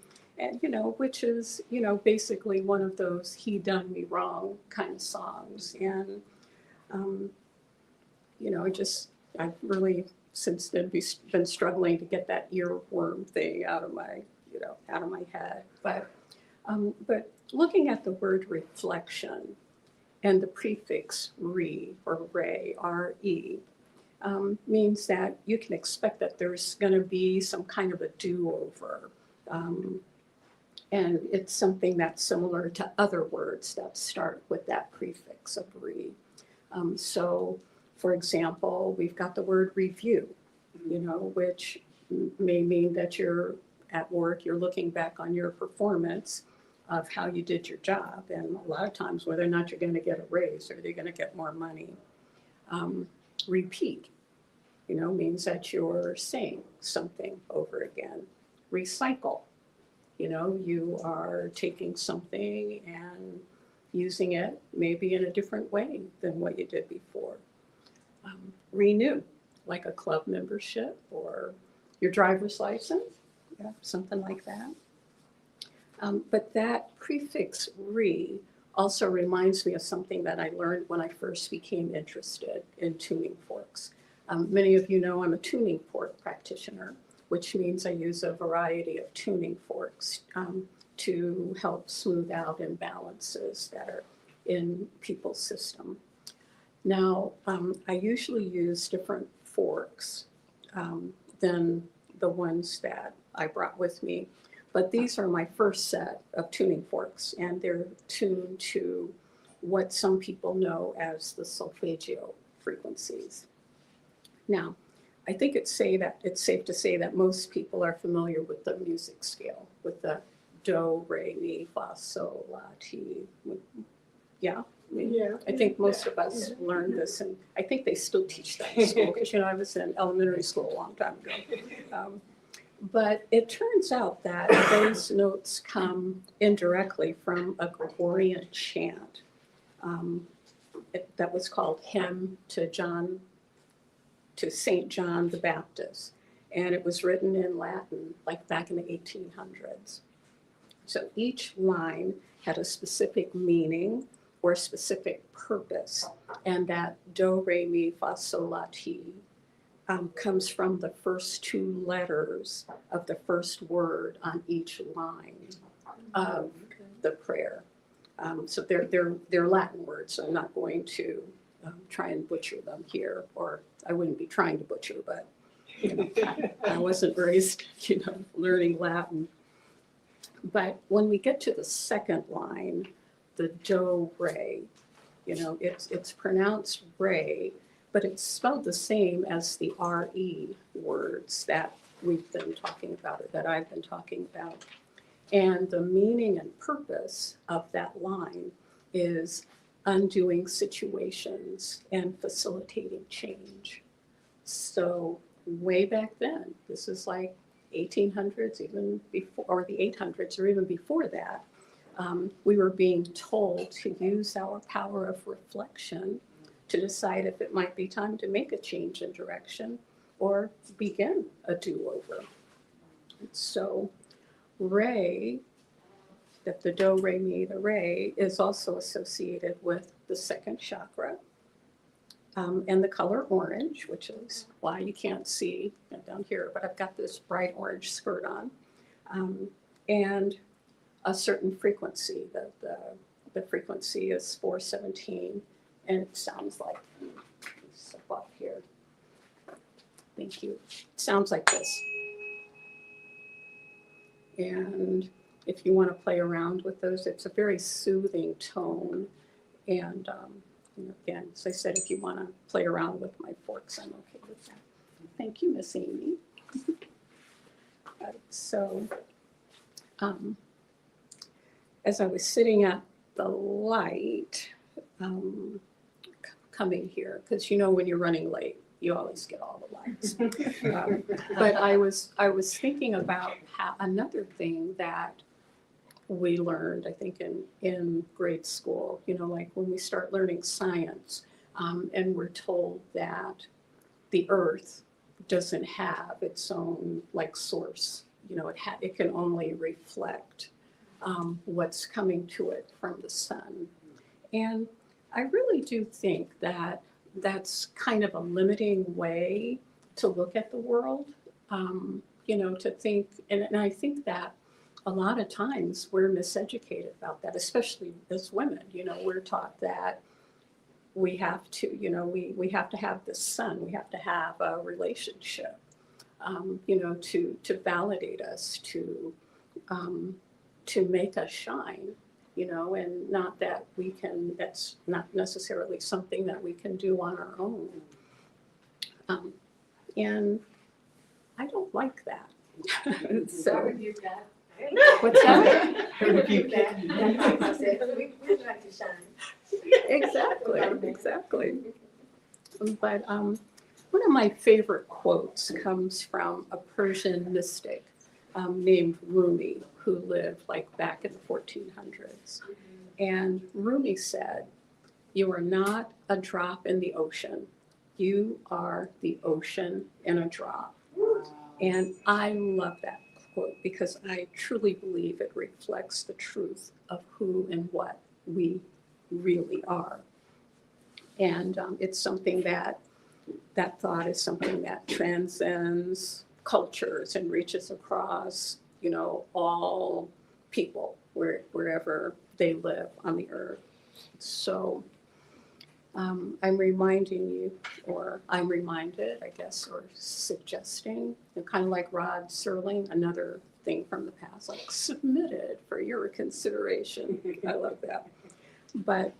which is, basically one of those he done me wrong kind of songs. And, I've really since then been struggling to get that earworm thing out of my head. But looking at the word reflection and the prefix re or re, R-E, means that you can expect that there's going to be some kind of a do-over. And it's something that's similar to other words that start with that prefix of re. So, for example, we've got the word review, which may mean that you're at work, you're looking back on your performance of how you did your job. And a lot of times, whether or not you're going to get a raise or they're going to get more money. Repeat, means that you're saying something over again. Recycle, you are taking something and using it maybe in a different way than what you did before. Renew, like a club membership or your driver's license, something like that. But that prefix re also reminds me of something that I learned when I first became interested in tuning forks. Many of you know I'm a tuning fork practitioner, which means I use a variety of tuning forks to help smooth out imbalances that are in people's system. Now, I usually use different forks than the ones that I brought with me, but these are my first set of tuning forks, and they're tuned to what some people know as the solfeggio frequencies. Now, I think it's safe to say that most people are familiar with the music scale, with the do, re, mi, fa, sol, la, ti. Yeah? I think most of us learned this, and I think they still teach that in school, because I was in elementary school a long time ago. But it turns out that those notes come indirectly from a Gregorian chant that was called Hymn to St. John the Baptist. And it was written in Latin, like back in the 1800s. So each line had a specific meaning or specific purpose. And that do, re, mi, fa, sol, la, ti comes from the first two letters of the first word on each line of the prayer. So they're Latin words, so I'm not going to try and butcher them here, or I wouldn't be trying to butcher, but I wasn't raised, learning Latin. But when we get to the second line, the do, re, it's pronounced re, but it's spelled the same as the re words that we've been talking about, or that I've been talking about. And the meaning and purpose of that line is undoing situations and facilitating change. So way back then, this is like 1800s, even before, or the 800s, or even before that, we were being told to use our power of reflection to decide if it might be time to make a change in direction or begin a do-over. So re, that the do, re, mi, the re, is also associated with the second chakra and the color orange, which is why you can't see down here, but I've got this bright orange skirt on, and a certain frequency. The frequency is 417, and it sounds like, it's above here. Thank you. It sounds like this. And if you want to play around with those, it's a very soothing tone. And again, as I said, if you want to play around with my forks, I'm okay with that. Thank you, Miss Amy. So as I was sitting at the light coming here, because when you're running late, you always get all the lights. But I was thinking about how another thing that we learned, I think, in grade school, like when we start learning science, and we're told that the earth doesn't have its own source. It can only reflect what's coming to it from the sun. And I really do think that that's kind of a limiting way to look at the world, to think, and I think that a lot of times we're miseducated about that, especially as women. We're taught that we have to, we have to have the sun, we have to have a relationship, to validate us, to to make us shine, you know, and not that we can, that's not necessarily something that we can do on our own. And I don't like that. So, what's that? Exactly. But one of my favorite quotes comes from a Persian mystic named Rumi, who lived like back in the 1400s. And Rumi said, "You are not a drop in the ocean. You are the ocean in a drop." And I love that quote because I truly believe it reflects the truth of who and what we really are. And it's something that thought is something that transcends cultures and reaches across, you know, all people wherever they live on the earth. So I'm reminding you, or I'm reminded, I guess, or suggesting, kind of like Rod Serling, another thing from the past, like submitted for your consideration. I love that. But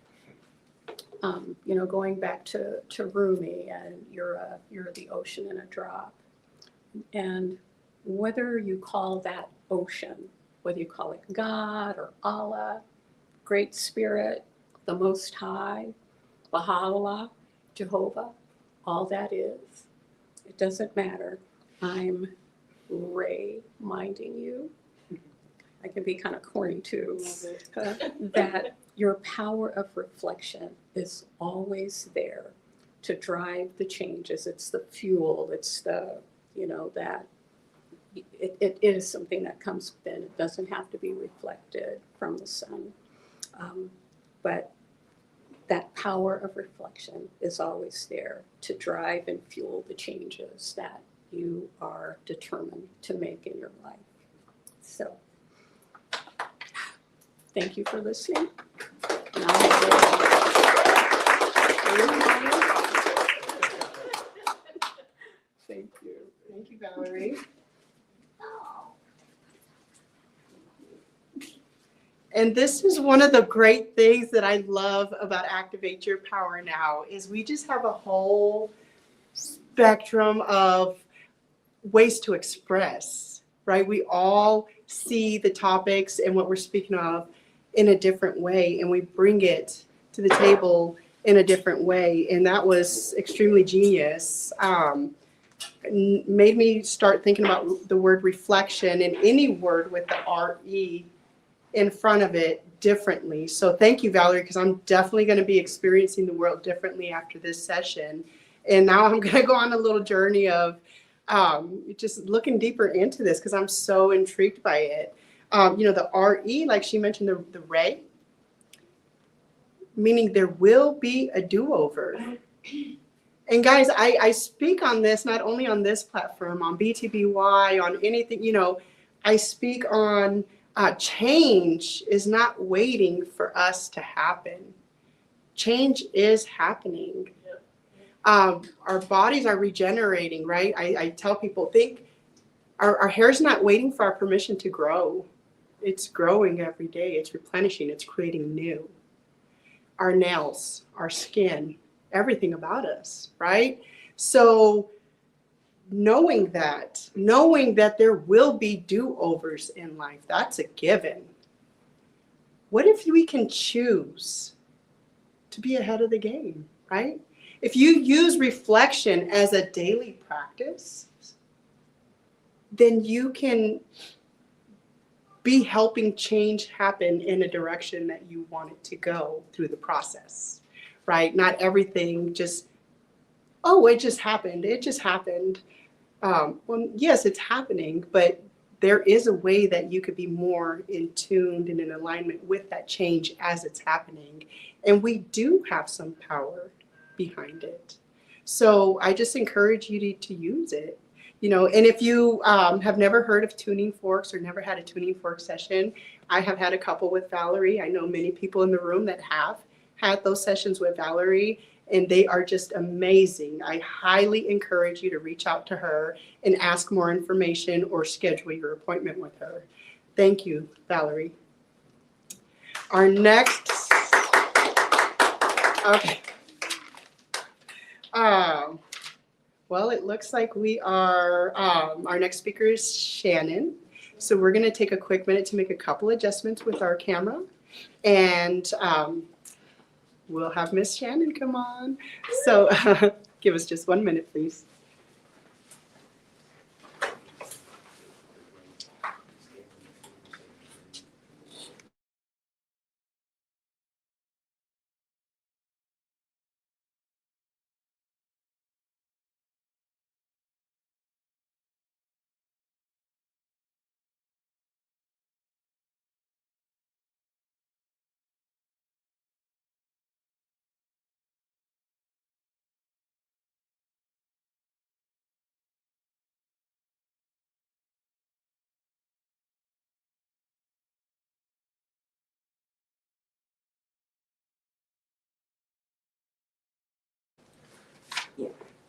you know, going back to Rumi, and you're the ocean in a drop, and whether you call that ocean, whether you call it God or Allah, Great Spirit, the Most High, Baha'u'llah, Jehovah, all that is, it doesn't matter. I'm reminding you, I can be kind of corny too, that your power of reflection is always there to drive the changes. It's the fuel, it's the, you know, that it is something that comes within. It doesn't have to be reflected from the sun. But that power of reflection is always there to drive and fuel the changes that you are determined to make in your life. So, thank you for listening. Thank you. Thank you, Valerie. And this is one of the great things that I love about Activate Your Power Now is we just have a whole spectrum of ways to express, right? We all see the topics and what we're speaking of in a different way, and we bring it to the table in a different way. And that was extremely genius. Made me start thinking about the word reflection and any word with the R-E in front of it differently. So thank you, Valerie, because I'm definitely going to be experiencing the world differently after this session. And now I'm going to go on a little journey of just looking deeper into this because I'm so intrigued by it. You know, the R-E, like she mentioned, the Ray, meaning there will be a do-over. And guys, I speak on this, not only on this platform, on BTBY, on anything, you know, I speak on change is not waiting for us to happen. Change is happening. Our bodies are regenerating, right? I tell people, think our hair's not waiting for our permission to grow. It's growing every day. It's replenishing. It's creating new. Our nails, our skin, everything about us, right? So knowing that there will be do-overs in life, that's a given. What if we can choose to be ahead of the game, right? If you use reflection as a daily practice, then you can be helping change happen in a direction that you want it to go through the process, right? Not everything just, oh, it just happened. It just happened. Well, yes, it's happening, but there is a way that you could be more in tuned and in alignment with that change as it's happening. And we do have some power behind it. So I just encourage you to use it. You know, and if you have never heard of tuning forks or never had a tuning fork session, I have had a couple with Valerie. I know many people in the room that have had those sessions with Valerie, and they are just amazing. I highly encourage you to reach out to her and ask more information or schedule your appointment with her. Thank you, Valerie. Our next, okay. Well, it looks like we are, our next speaker is Shannon. So we're going to take a quick minute to make a couple adjustments with our camera. And we'll have Miss Shannon come on. So give us just 1 minute, please.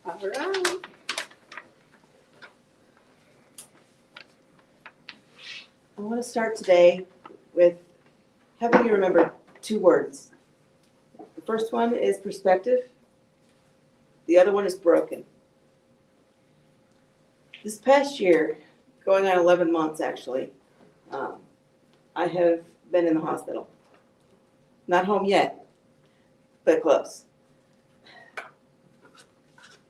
All right. I want to start today with having you remember 2 words. The first one is perspective. The other one is broken. This past year, going on 11 months actually, I have been in the hospital. Not home yet, but close.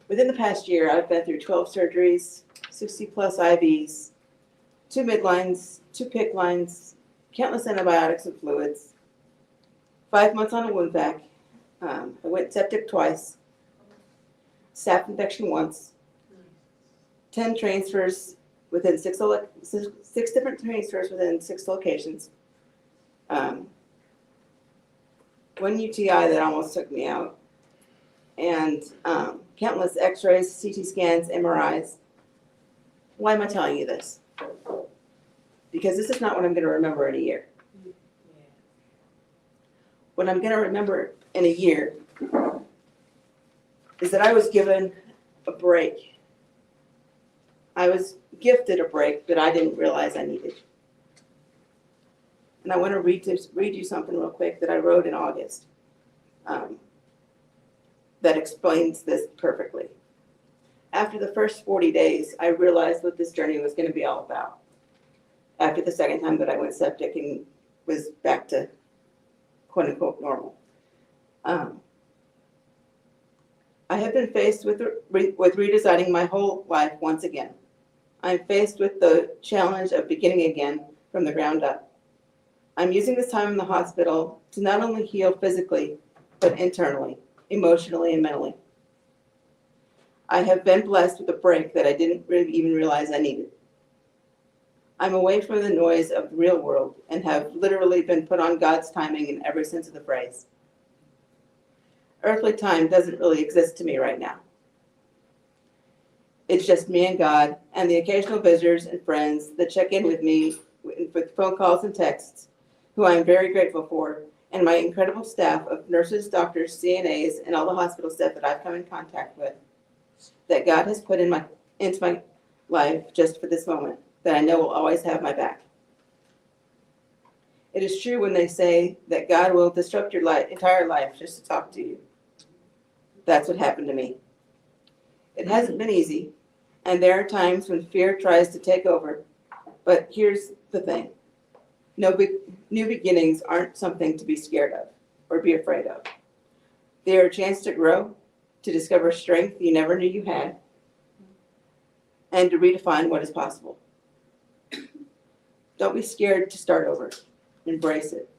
Within the past year, I've been through 12 surgeries, 60 plus IVs, 2 midlines, 2 PICC lines, countless antibiotics and fluids, 5 months on a wound vac. I went septic twice, staph infection once, 10 transfers within 6 different transfers within 6 locations. 1 UTI that almost took me out, and countless x-rays, CT scans, MRIs. Why am I telling you this? Because this is not what I'm going to remember in a year. What I'm going to remember in a year is that I was given a break. I was gifted a break that I didn't realize I needed. And I want to read you something real quick that I wrote in August that explains this perfectly. After the first 40 days, I realized what this journey was going to be all about. After the second time that I went septic and was back to quote unquote normal. I have been faced with redesigning my whole life once again. I'm faced with the challenge of beginning again from the ground up. I'm using this time in the hospital to not only heal physically, but internally, emotionally, and mentally. I have been blessed with a break that I didn't really even realize I needed. I'm away from the noise of the real world and have literally been put on God's timing in every sense of the phrase. Earthly time doesn't really exist to me right now. It's just me and God and the occasional visitors and friends that check in with me with phone calls and texts, who I am very grateful for, and my incredible staff of nurses, doctors, CNAs, and all the hospital staff that I've come in contact with, that God has put into my life just for this moment, that I know will always have my back. It is true when they say that God will disrupt your entire life just to talk to you. That's what happened to me. It hasn't been easy, and there are times when fear tries to take over, but here's the thing. New beginnings aren't something to be scared of or be afraid of. They are a chance to grow, to discover strength you never knew you had, and to redefine what is possible. Don't be scared to start over. Embrace it.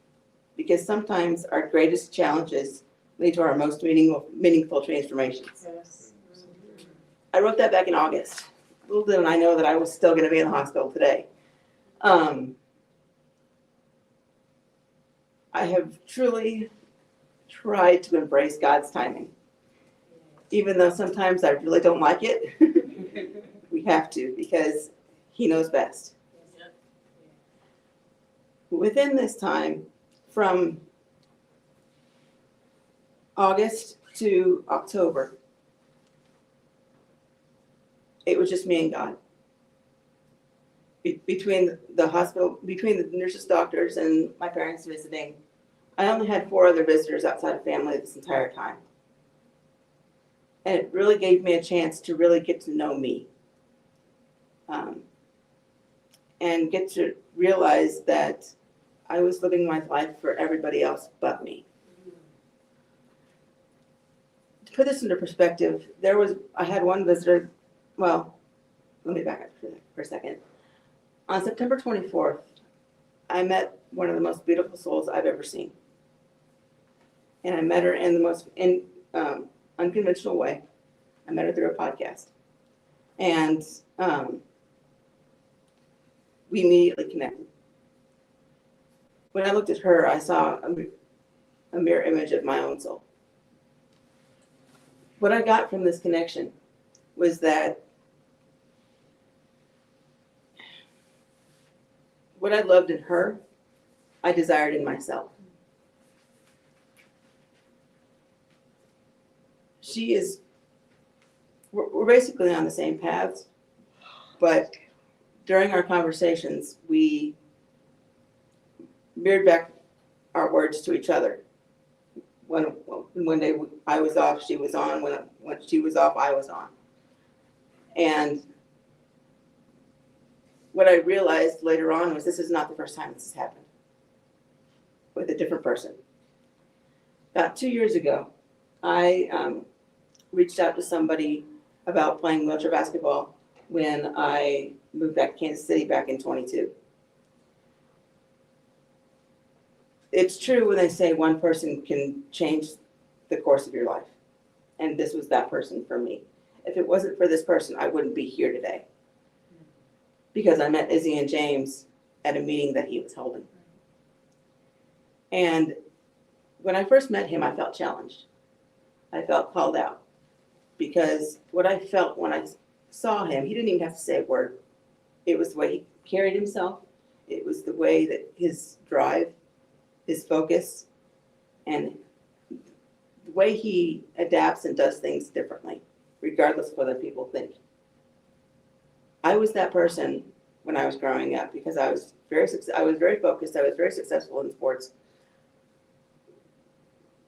Because sometimes our greatest challenges lead to our most meaningful transformations. Yes. I wrote that back in August. Little did I know that I was still going to be in the hospital today. I have truly tried to embrace God's timing. Even though sometimes I really don't like it, we have to, because He knows best. Within this time, from August to October, it was just me and God. between the hospital, between the nurses, doctors, and my parents visiting, I only had 4 other visitors outside of family this entire time. And it really gave me a chance to really get to know me. And get to realize that I was living my life for everybody else but me. To put this into perspective, I had one visitor, well, let me back up for a second. On September 24th, I met one of the most beautiful souls I've ever seen. And I met her in the most unconventional way. I met her through a podcast. And we immediately connected. When I looked at her, I saw a mirror image of my own soul. What I got from this connection was that what I loved in her, I desired in myself. We're basically on the same paths, but during our conversations, we mirrored back our words to each other. One day I was off, she was on. When she was off, I was on. And what I realized later on was this is not the first time this has happened with a different person. About 2 years ago, I reached out to somebody about playing wheelchair basketball when I moved back to Kansas City back in 22. It's true when they say one person can change the course of your life. And this was that person for me. If it wasn't for this person, I wouldn't be here today. Because I met Izzy and James at a meeting that he was holding. And when I first met him, I felt challenged. I felt called out. Because what I felt when I saw him, he didn't even have to say a word. It was the way he carried himself. It was the way that his drive, his focus, and the way he adapts and does things differently, regardless of what other people think. I was that person when I was growing up because I was very focused. I was very successful in sports.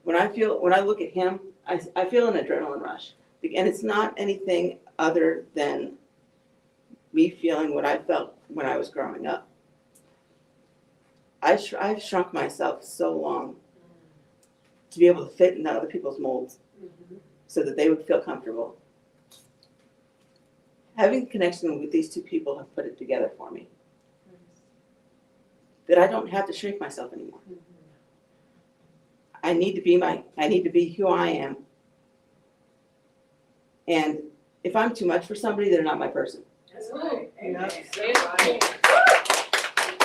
When I look at him, I feel an adrenaline rush. And it's not anything other than me feeling what I felt when I was growing up. I've shrunk myself so long to be able to fit in other people's molds so that they would feel comfortable. Having a connection with these 2 people have put it together for me. That I don't have to shrink myself anymore. I need to be who I am. And if I'm too much for somebody, they're not my person. That's right.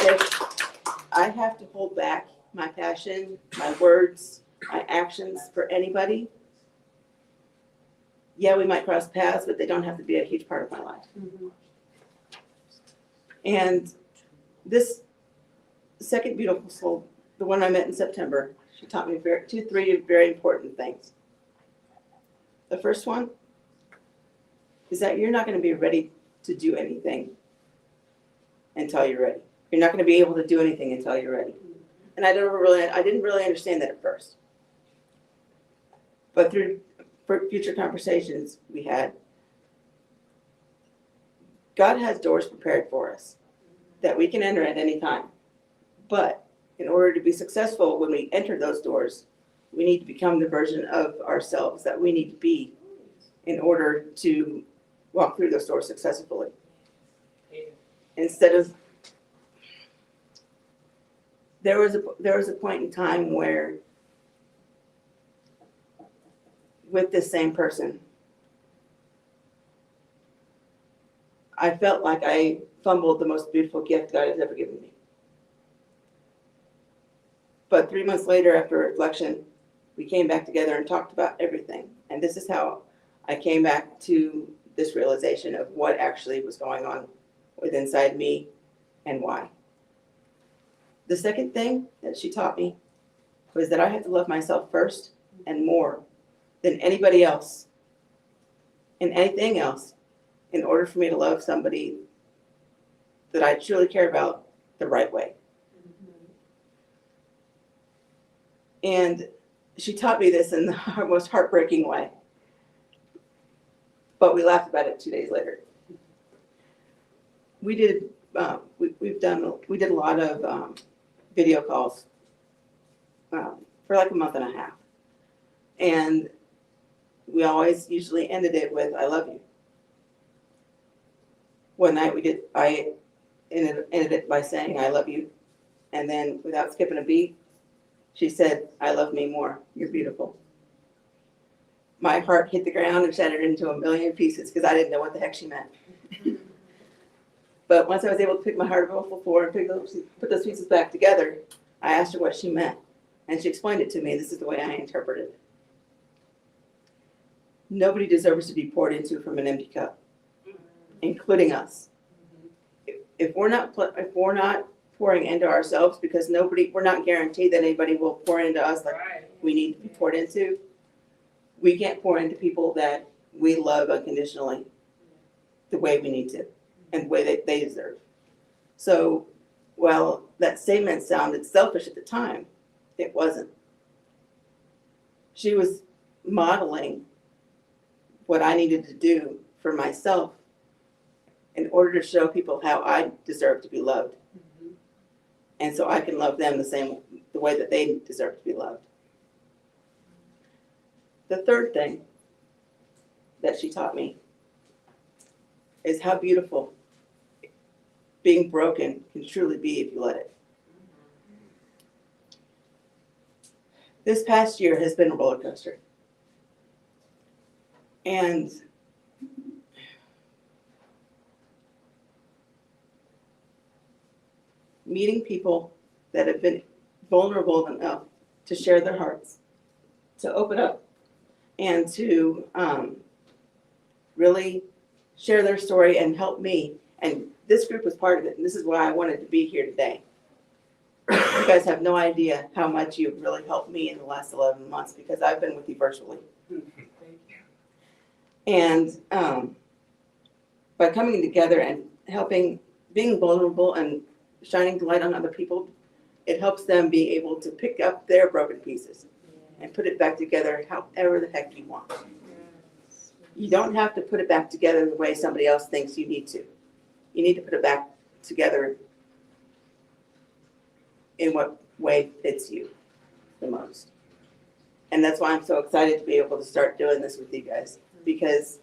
If I have to hold back my passion, my words, my actions for anybody, yeah, we might cross paths, but they don't have to be a huge part of my life. And this second beautiful soul, the one I met in September, she taught me three very important things. The first one is that you're not going to be ready to do anything until you're ready. You're not going to be able to do anything until you're ready. And I didn't really understand that at first. But through future conversations we had, God has doors prepared for us that we can enter at any time. But in order to be successful when we enter those doors, we need to become the version of ourselves that we need to be in order to walk through those doors successfully. Instead of, there was a point in time where with this same person, I felt like I fumbled the most beautiful gift God has ever given me. But 3 months later, after reflection, we came back together and talked about everything. And this is how I came back to this realization of what actually was going on within inside me and why. The second thing that she taught me was that I had to love myself first and more than anybody else and anything else in order for me to love somebody that I truly care about the right way. And she taught me this in the most heartbreaking way. But we laughed about it 2 days later. We did we did a lot of video calls for like a month and a half, and we always usually ended it with "I love you." One night I ended it by saying "I love you," and then without skipping a beat, she said, "I love me more. You're beautiful." My heart hit the ground and shattered into a million pieces because I didn't know what the heck she meant. But once I was able to pick my heart off the floor and put those pieces back together, I asked her what she meant. And she explained it to me. This is the way I interpret it. Nobody deserves to be poured into from an empty cup, including us. If we're not pouring into ourselves, because we're not guaranteed that anybody will pour into us like we need to be poured into, we can't pour into people that we love unconditionally the way we need to and the way that they deserve. So while that statement sounded selfish at the time, it wasn't. She was modeling what I needed to do for myself in order to show people how I deserve to be loved. And so I can love them the way that they deserve to be loved. The third thing that she taught me is how beautiful being broken can truly be if you let it. This past year has been a roller coaster. And meeting people that have been vulnerable enough to share their hearts, to open up, and to really share their story and help me. And this group was part of it, and this is why I wanted to be here today. You guys have no idea how much you've really helped me in the last 11 months because I've been with you virtually. And by coming together and helping, being vulnerable and shining the light on other people, it helps them be able to pick up their broken pieces and put it back together however the heck you want. You don't have to put it back together the way somebody else thinks you need to. You need to put it back together in what way fits you the most. And that's why I'm so excited to be able to start doing this with you guys, because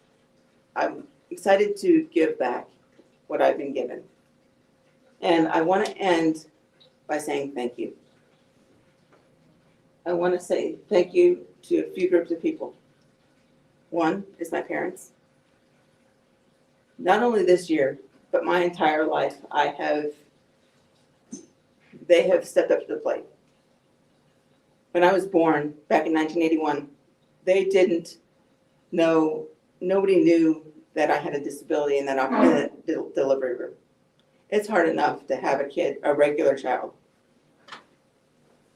I'm excited to give back what I've been given. And I want to end by saying thank you. I want to say thank you to a few groups of people. One is my parents. Not only this year, but my entire life, they have stepped up to the plate. When I was born back in 1981, they didn't know, nobody knew that I had a disability and that I was in the delivery room. It's hard enough to have a kid, a regular child.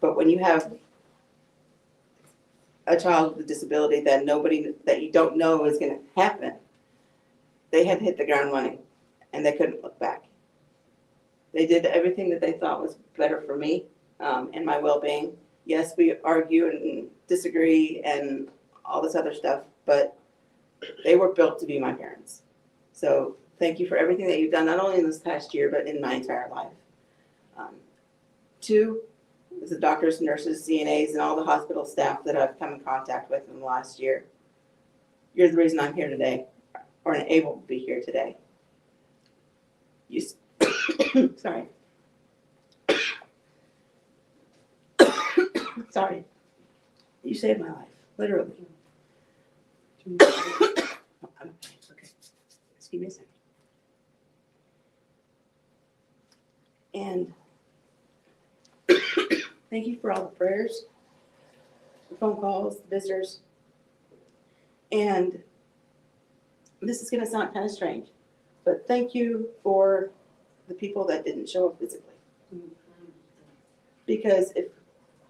But when you have a child with a disability that you don't know is going to happen, they had to hit the ground running and they couldn't look back. They did everything that they thought was better for me and my well-being. Yes, we argue and disagree and all this other stuff, but they were built to be my parents. So thank you for everything that you've done, not only in this past year, but in my entire life. Two is the doctors, nurses, CNAs, and all the hospital staff that I've come in contact with in the last year. You're the reason I'm here today, or able to be here today. Sorry. Sorry. You saved my life, literally. Okay. Excuse me a second. And thank you for all the prayers, the phone calls, the visitors. And this is going to sound kind of strange, but thank you for the people that didn't show up physically. Because if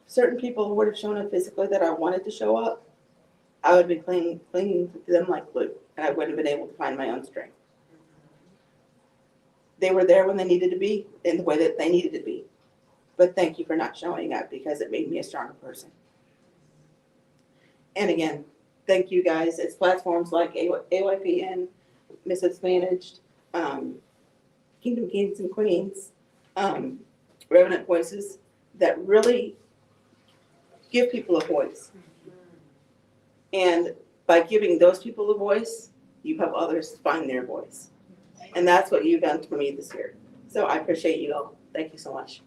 certain people would have shown up physically that I wanted to show up, I would have been clinging to them like glue, and I wouldn't have been able to find my own strength. they were there when they needed to be in the way that they needed to be. But thank you for not showing up because it made me a stronger person. And again, thank you guys. It's platforms like AYPN, Mismanaged, Kingdom Kings and Queens, Revenant Voices that really give people a voice. And by giving those people a voice, you help others find their voice. And that's what you've done for me this year. So I appreciate you all. Thank you so much.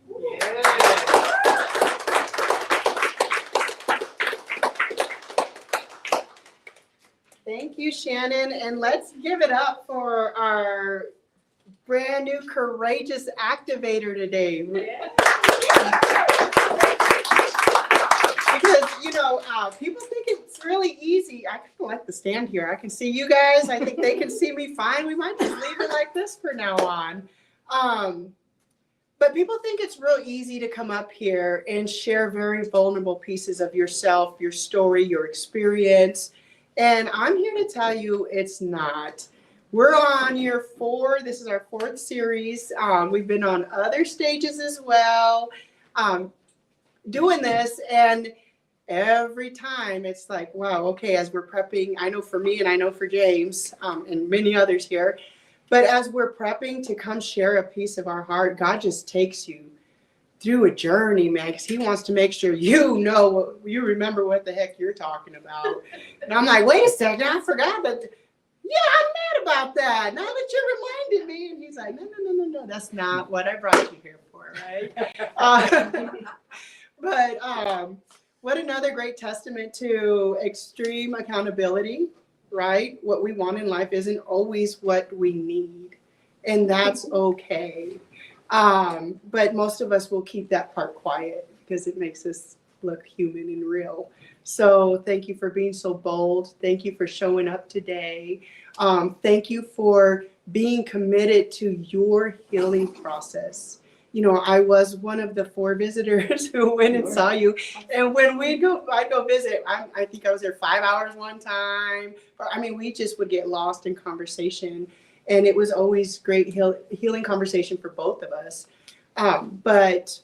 Thank you, Shannon. And let's give it up for our brand new courageous activator today. Because, people think it's really easy. I kind of like the stand here. I can see you guys. I think they can see me fine. We might just leave it like this for now on. But people think it's real easy to come up here and share very vulnerable pieces of yourself, your story, your experience. And I'm here to tell you it's not. We're on year 4. This is our 4th series. We've been on other stages as well, doing this. And every time it's like, wow, okay, as we're prepping, I know for me and I know for James and many others here, but as we're prepping to come share a piece of our heart, God just takes you through a journey, man, because he wants to make sure you remember what the heck you're talking about. And I'm like, wait a second, I forgot, but yeah, I'm mad about that. Now that you reminded me. And he's like, no, that's not what I brought you here for, right? But what another great testament to extreme accountability, right? What we want in life isn't always what we need, and that's okay. But most of us will keep that part quiet because it makes us look human and real. So thank you for being so bold. Thank you for showing up today. Thank you for being committed to your healing process. I was one of the 4 visitors who went and saw you. And when I'd go visit, I think I was there 5 hours one time. We just would get lost in conversation. And it was always great healing conversation for both of us. But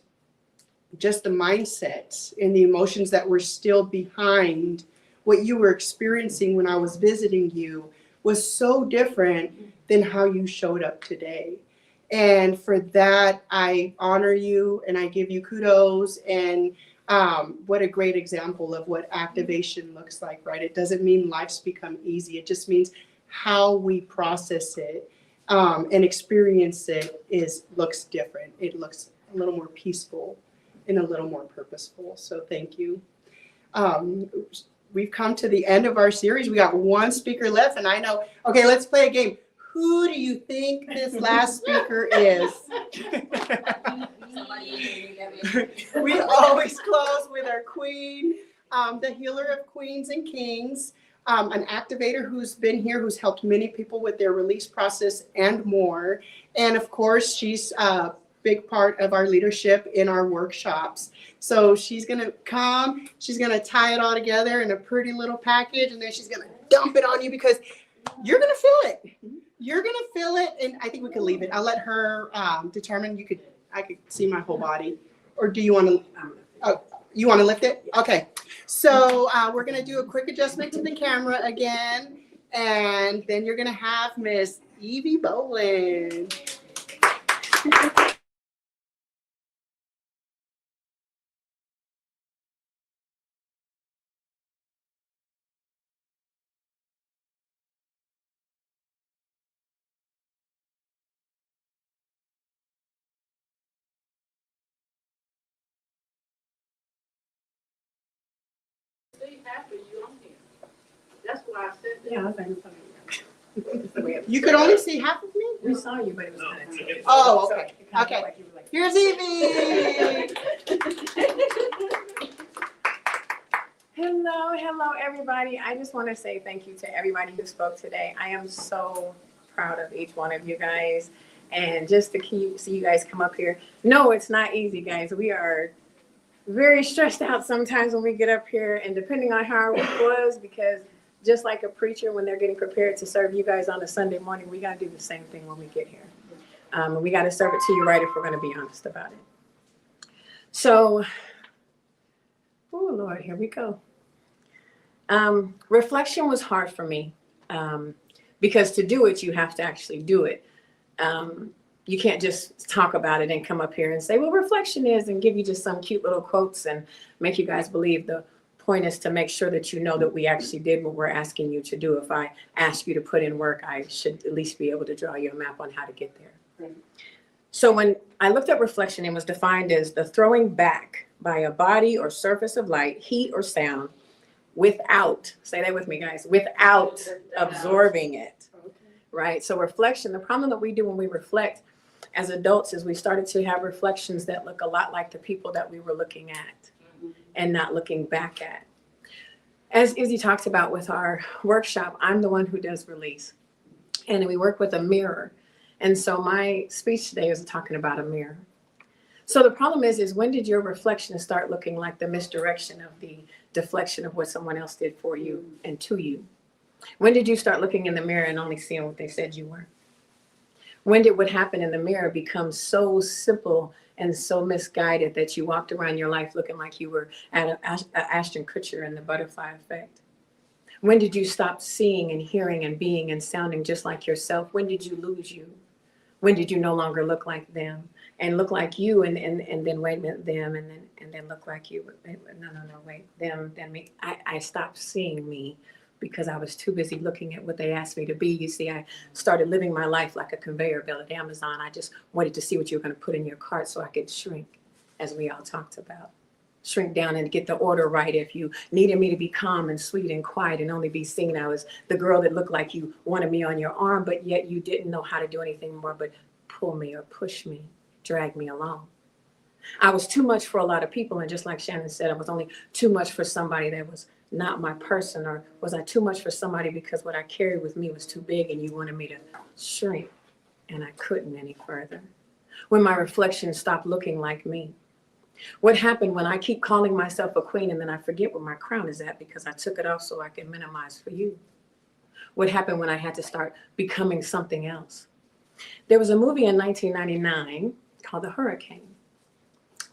just the mindset and the emotions that were still behind what you were experiencing when I was visiting you was so different than how you showed up today. And for that, I honor you and I give you kudos. And what a great example of what activation looks like, right? It doesn't mean life's become easy. It just means how we process it and experience it looks different. It looks a little more peaceful and a little more purposeful. So thank you. We've come to the end of our series. We got 1 speaker left, and I know, okay, let's play a game. Who do you think this last speaker is? We always close with our queen, the healer of queens and kings, an activator who's been here, who's helped many people with their release process and more. And of course, she's a big part of our leadership in our workshops. So she's going to come, she's going to tie it all together in a pretty little package, and then she's going to dump it on you because you're going to feel it. You're going to feel it, and I think we can leave it. I'll let her determine. I could see my whole body. Or do you want to, you want to lift it? Okay. So we're going to do a quick adjustment to the camera again, and then you're going to have Miss Evie Boland. That's why I said that. Yeah, I think You could only see half of me? we saw you, but it was kind of tilted. Oh, okay. So, Okay. like you were like, Here's Evie. Hello, everybody. I just want to say thank you to everybody who spoke today. I am so proud of each one of you guys. And just to see you guys come up here. No, it's not easy, guys. We are very stressed out sometimes when we get up here, and depending on how our week was, because just like a preacher, when they're getting prepared to serve you guys on a Sunday morning, we got to do the same thing when we get here. And we got to serve it to you right if we're going to be honest about it. So, oh Lord, here we go. Reflection was hard for me because to do it, you have to actually do it. You can't just talk about it and come up here and say, well, reflection is, and give you just some cute little quotes and make you guys believe. The point is to make sure that you know that we actually did what we're asking you to do. If I ask you to put in work, I should at least be able to draw you a map on how to get there. Right. So when I looked at reflection, it was defined as the throwing back by a body or surface of light, heat or sound without, say that with me guys, without absorbing it, right? So reflection, the problem that we do when we reflect as adults is we started to have reflections that look a lot like the people that we were looking at and not looking back at. As Izzy talks about with our workshop, I'm the one who does release. And we work with a mirror. And so my speech today is talking about a mirror. So the problem is when did your reflection start looking like the misdirection of the deflection of what someone else did for you and to you? When did you start looking in the mirror and only seeing what they said you were? When did what happened in the mirror become so simple and so misguided that you walked around your life looking like you were at Ashton Kutcher in the Butterfly Effect? When did you stop seeing and hearing and being and sounding just like yourself? When did you lose you? When did you no longer look like them and look like you and then wait a minute, them and then look like you? No, wait, them, then me. I stopped seeing me because I was too busy looking at what they asked me to be. You see, I started living my life like a conveyor belt at Amazon. I just wanted to see what you were going to put in your cart so I could shrink, as we all talked about. Shrink down and get the order right. If you needed me to be calm and sweet and quiet and only be seen, I was the girl that looked like you wanted me on your arm, but yet you didn't know how to do anything more but pull me or push me, drag me along. I was too much for a lot of people, and just like Shannon said, I was only too much for somebody that was not my person. Or was I too much for somebody because what I carried with me was too big and you wanted me to shrink, and I couldn't any further? When my reflection stopped looking like me? What happened when I keep calling myself a queen and then I forget where my crown is at because I took it off so I can minimize for you? What happened when I had to start becoming something else? There was a movie in 1999 called The Hurricane.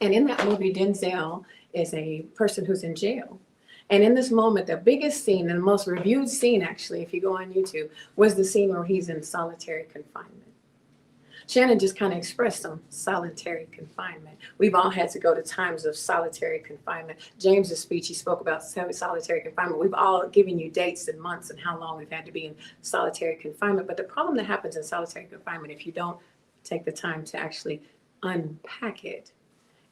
And in that movie, Denzel is a person who's in jail. And in this moment, the biggest scene and the most reviewed scene, actually, if you go on YouTube, was the scene where he's in solitary confinement. Shannon just kind of expressed some solitary confinement. We've all had to go to times of solitary confinement. James's speech, he spoke about solitary confinement. We've all given you dates and months and how long we've had to be in solitary confinement. But the problem that happens in solitary confinement, if you don't take the time to actually unpack it,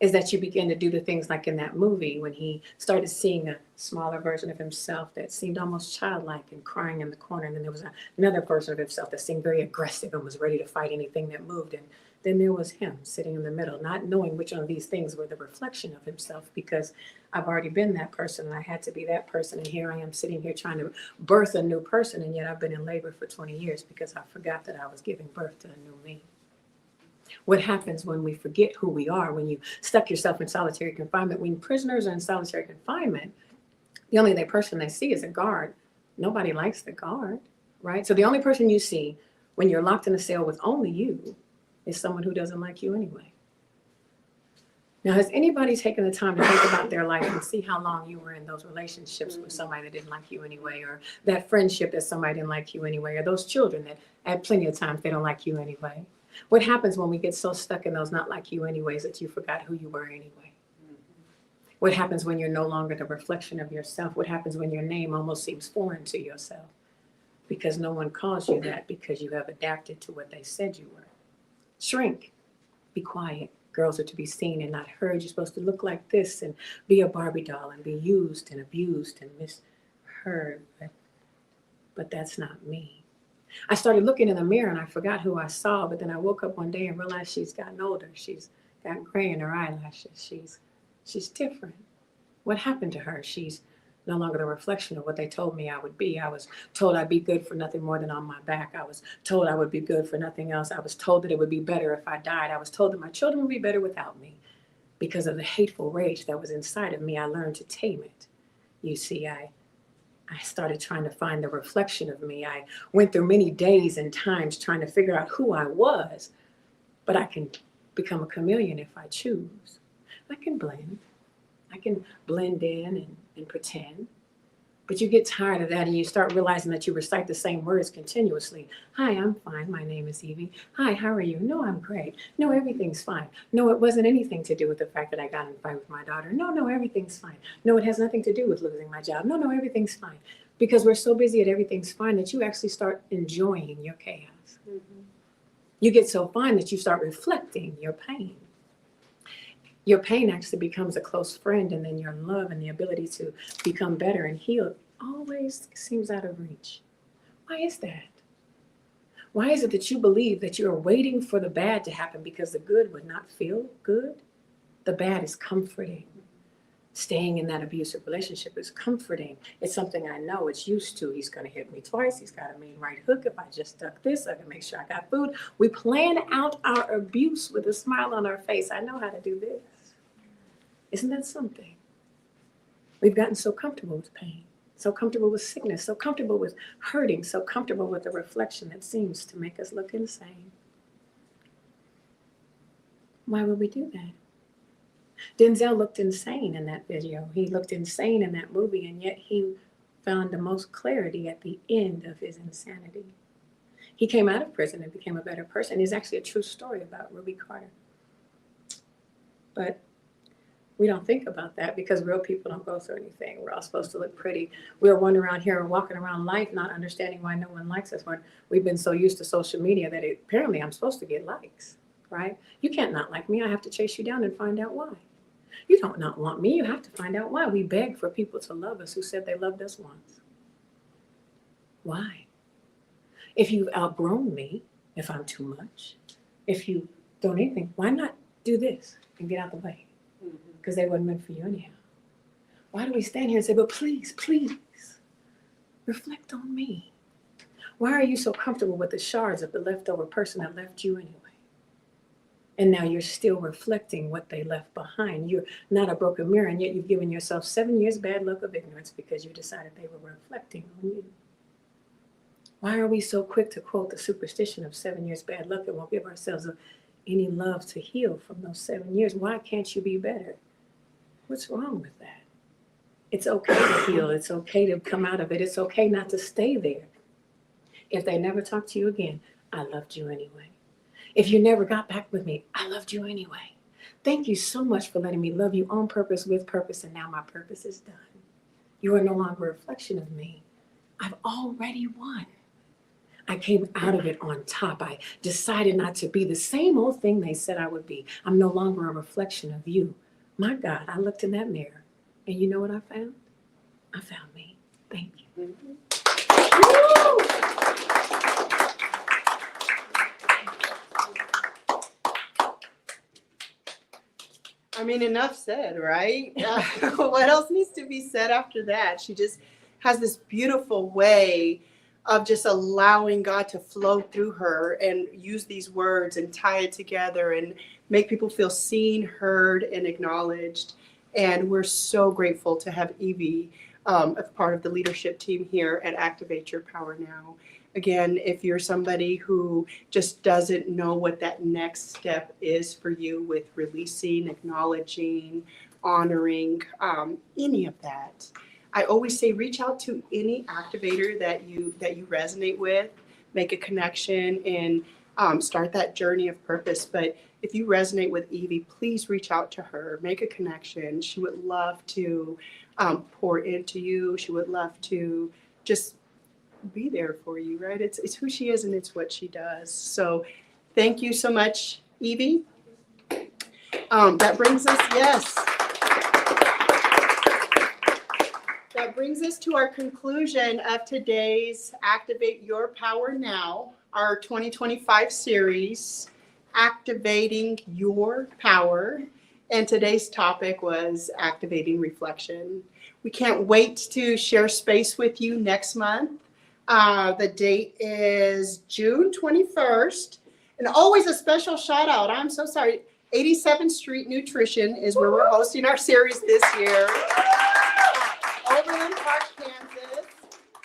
is that you begin to do the things like in that movie when he started seeing a smaller version of himself that seemed almost childlike and crying in the corner. And then there was another version of himself that seemed very aggressive and was ready to fight anything that moved. And then there was him sitting in the middle, not knowing which one of these things were the reflection of himself, because I've already been that person and I had to be that person. And here I am sitting here trying to birth a new person. And yet I've been in labor for 20 years because I forgot that I was giving birth to a new me. What happens when we forget who we are, when you stuck yourself in solitary confinement? When prisoners are in solitary confinement, the only person they see is a guard. Nobody likes the guard, right? So the only person you see when you're locked in a cell with only you is someone who doesn't like you anyway. Now, has anybody taken the time to think about their life and see how long you were in those relationships with somebody that didn't like you anyway, or that friendship that somebody didn't like you anyway, or those children that at plenty of times they don't like you anyway? What happens when we get so stuck in those not like you anyways that you forgot who you were anyway? What happens when you're no longer the reflection of yourself? What happens when your name almost seems foreign to yourself? Because no one calls you that because you have adapted to what they said you were. Shrink. Be quiet. Girls are to be seen and not heard. You're supposed to look like this and be a Barbie doll and be used and abused and misheard. But that's not me. I started looking in the mirror and I forgot who I saw, but then I woke up one day and realized she's gotten older. She's got gray in her eyelashes. She's different. What happened to her? She's no longer the reflection of what they told me I would be. I was told I'd be good for nothing more than on my back. I was told I would be good for nothing else. I was told that it would be better if I died. I was told that my children would be better without me. Because of the hateful rage that was inside of me, I learned to tame it. You see, I started trying to find the reflection of me. I went through many days and times trying to figure out who I was, but I can become a chameleon if I choose. I can blend. I can blend in and pretend. But you get tired of that and you start realizing that you recite the same words continuously. Hi, I'm fine. My name is Evie. Hi, how are you? No, I'm great. No, everything's fine. No, it wasn't anything to do with the fact that I got in a fight with my daughter. No, everything's fine. No, it has nothing to do with losing my job. No, everything's fine. Because we're so busy at everything's fine that you actually start enjoying your chaos. You get so fine that you start reflecting your pain. Your pain actually becomes a close friend, and then your love and the ability to become better and heal always seems out of reach. Why is that? Why is it that you believe that you are waiting for the bad to happen because the good would not feel good? The bad is comforting. Staying in that abusive relationship is comforting. It's something I know. It's used to. He's going to hit me twice. He's got a mean right hook. If I just duck this, I can make sure I got food. We plan out our abuse with a smile on our face. I know how to do this. Isn't that something? We've gotten so comfortable with pain, so comfortable with sickness, so comfortable with hurting, so comfortable with a reflection that seems to make us look insane. Why would we do that? Denzel looked insane in that video. He looked insane in that movie, and yet he found the most clarity at the end of his insanity. He came out of prison and became a better person. It's actually a true story about Ruby Carter. But we don't think about that because real people don't go through anything. We're all supposed to look pretty. We're wandering around here walking around life not understanding why no one likes us. We've been so used to social media that apparently I'm supposed to get likes, right? You can't not like me. I have to chase you down and find out why. You don't not want me. You have to find out why. We beg for people to love us who said they loved us once. Why? If you've outgrown me, if I'm too much, if you don't anything, why not do this and get out the way? Because they weren't meant for you anyhow. Why do we stand here and say, but please, reflect on me? Why are you so comfortable with the shards of the leftover person that left you anyway? And now you're still reflecting what they left behind. You're not a broken mirror, and yet you've given yourself 7 years bad luck of ignorance because you decided they were reflecting on you. Why are we so quick to quote the superstition of 7 years bad luck and won't give ourselves any love to heal from those 7 years? Why can't you be better? What's wrong with that? It's okay to heal. It's okay to come out of it. It's okay not to stay there. If they never talk to you again, I loved you anyway. If you never got back with me, I loved you anyway. Thank you so much for letting me love you on purpose, with purpose, and now my purpose is done. You are no longer a reflection of me. I've already won. I came out of it on top. I decided not to be the same old thing they said I would be. I'm no longer a reflection of you. My God, I looked in that mirror, and you know what I found? I found me. Thank you. I mean, enough said, right? What else needs to be said after that? She just has this beautiful way of just allowing God to flow through her and use these words and tie it together and make people feel seen, heard, and acknowledged. And we're so grateful to have Evie as part of the leadership team here at Activate Your Power Now. Again, if you're somebody who just doesn't know what that next step is for you with releasing, acknowledging, honoring, any of that, I always say reach out to any activator that you resonate with, make a connection, and start that journey of purpose. But if you resonate with Evie, please reach out to her, make a connection. She would love to pour into you. She would love to just be there for you, right? It's who she is and it's what she does. So thank you so much, Evie. That brings us, yes. That brings us to our conclusion of today's Activate Your Power Now, our 2025 series, Activating Your Power. And today's topic was activating reflection. We can't wait to share space with you next month. The date is June 21st. And always a special shout out. I'm so sorry. 87th Street Nutrition is where we're hosting our series this year. Overland Park, Kansas.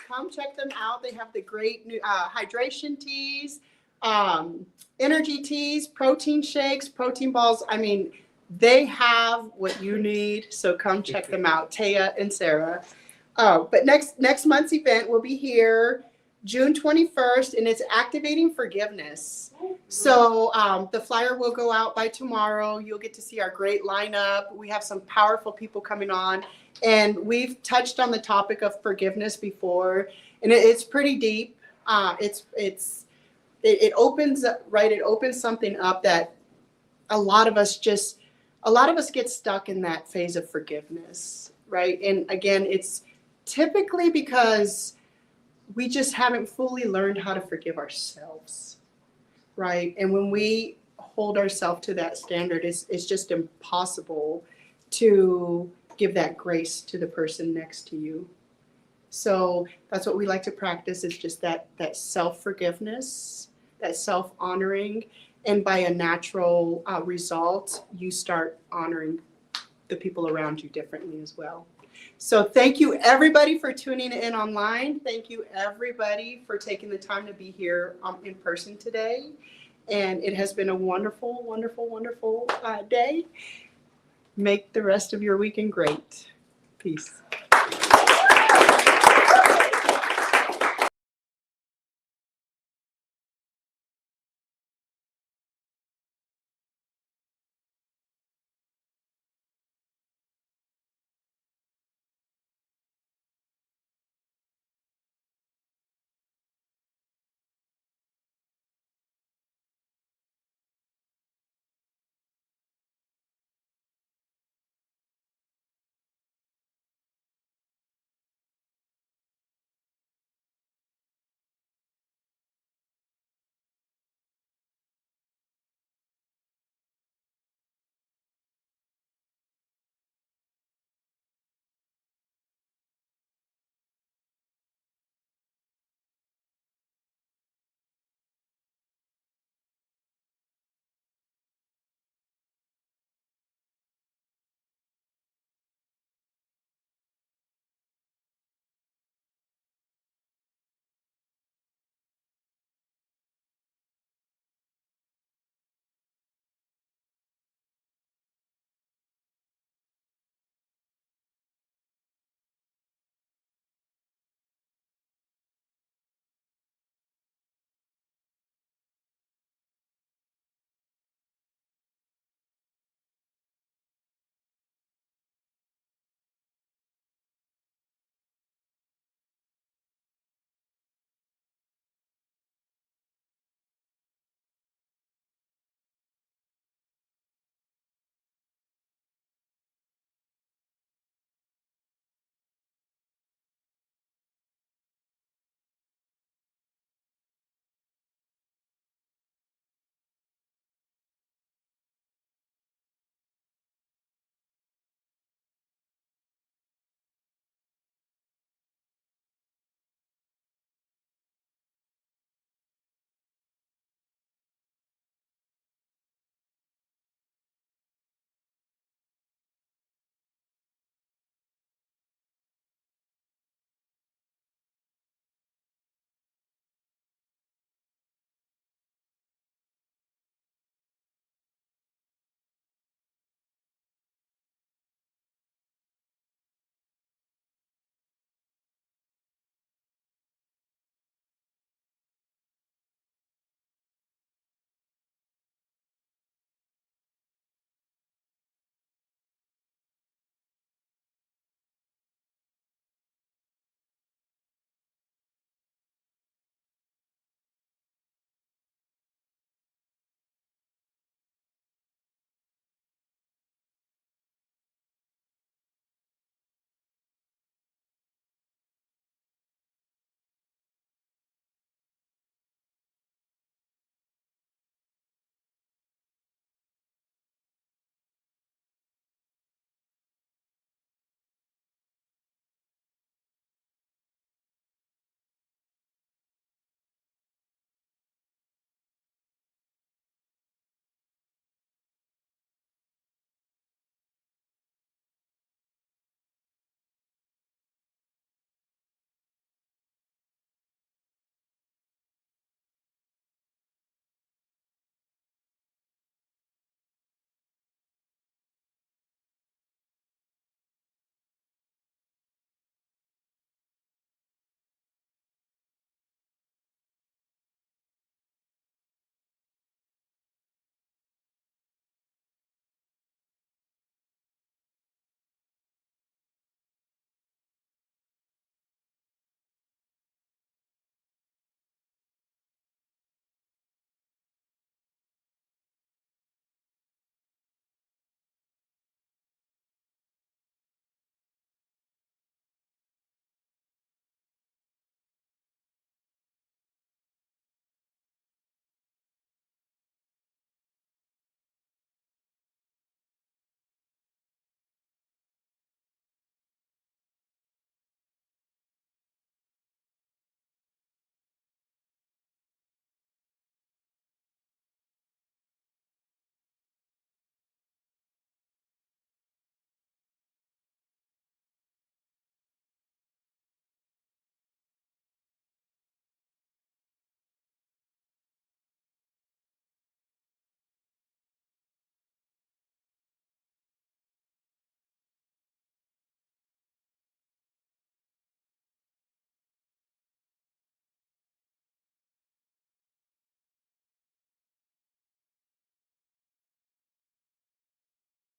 Come check them out. They have the great new hydration teas, Energy teas, protein shakes, protein balls. I mean, they have what you need. So come check them out, Taya and Sarah. But next month's event will be here June 21st, and it's activating forgiveness. So the flyer will go out by tomorrow. You'll get to see our great lineup. We have some powerful people coming on, and we've touched on the topic of forgiveness before, and it's pretty deep. It opens right. It opens something up that a lot of us get stuck in that phase of forgiveness, right? And again, it's typically because we just haven't fully learned how to forgive ourselves, right? And when we hold ourselves to that standard, it's just impossible to give that grace to the person next to you. So that's what we like to practice, is just that self-forgiveness, that self-honoring, and by a natural result, you start honoring the people around you differently as well. So thank you everybody for tuning in online. Thank you everybody for taking the time to be here in person today. And it has been a wonderful, wonderful, wonderful day. Make the rest of your weekend great. Peace.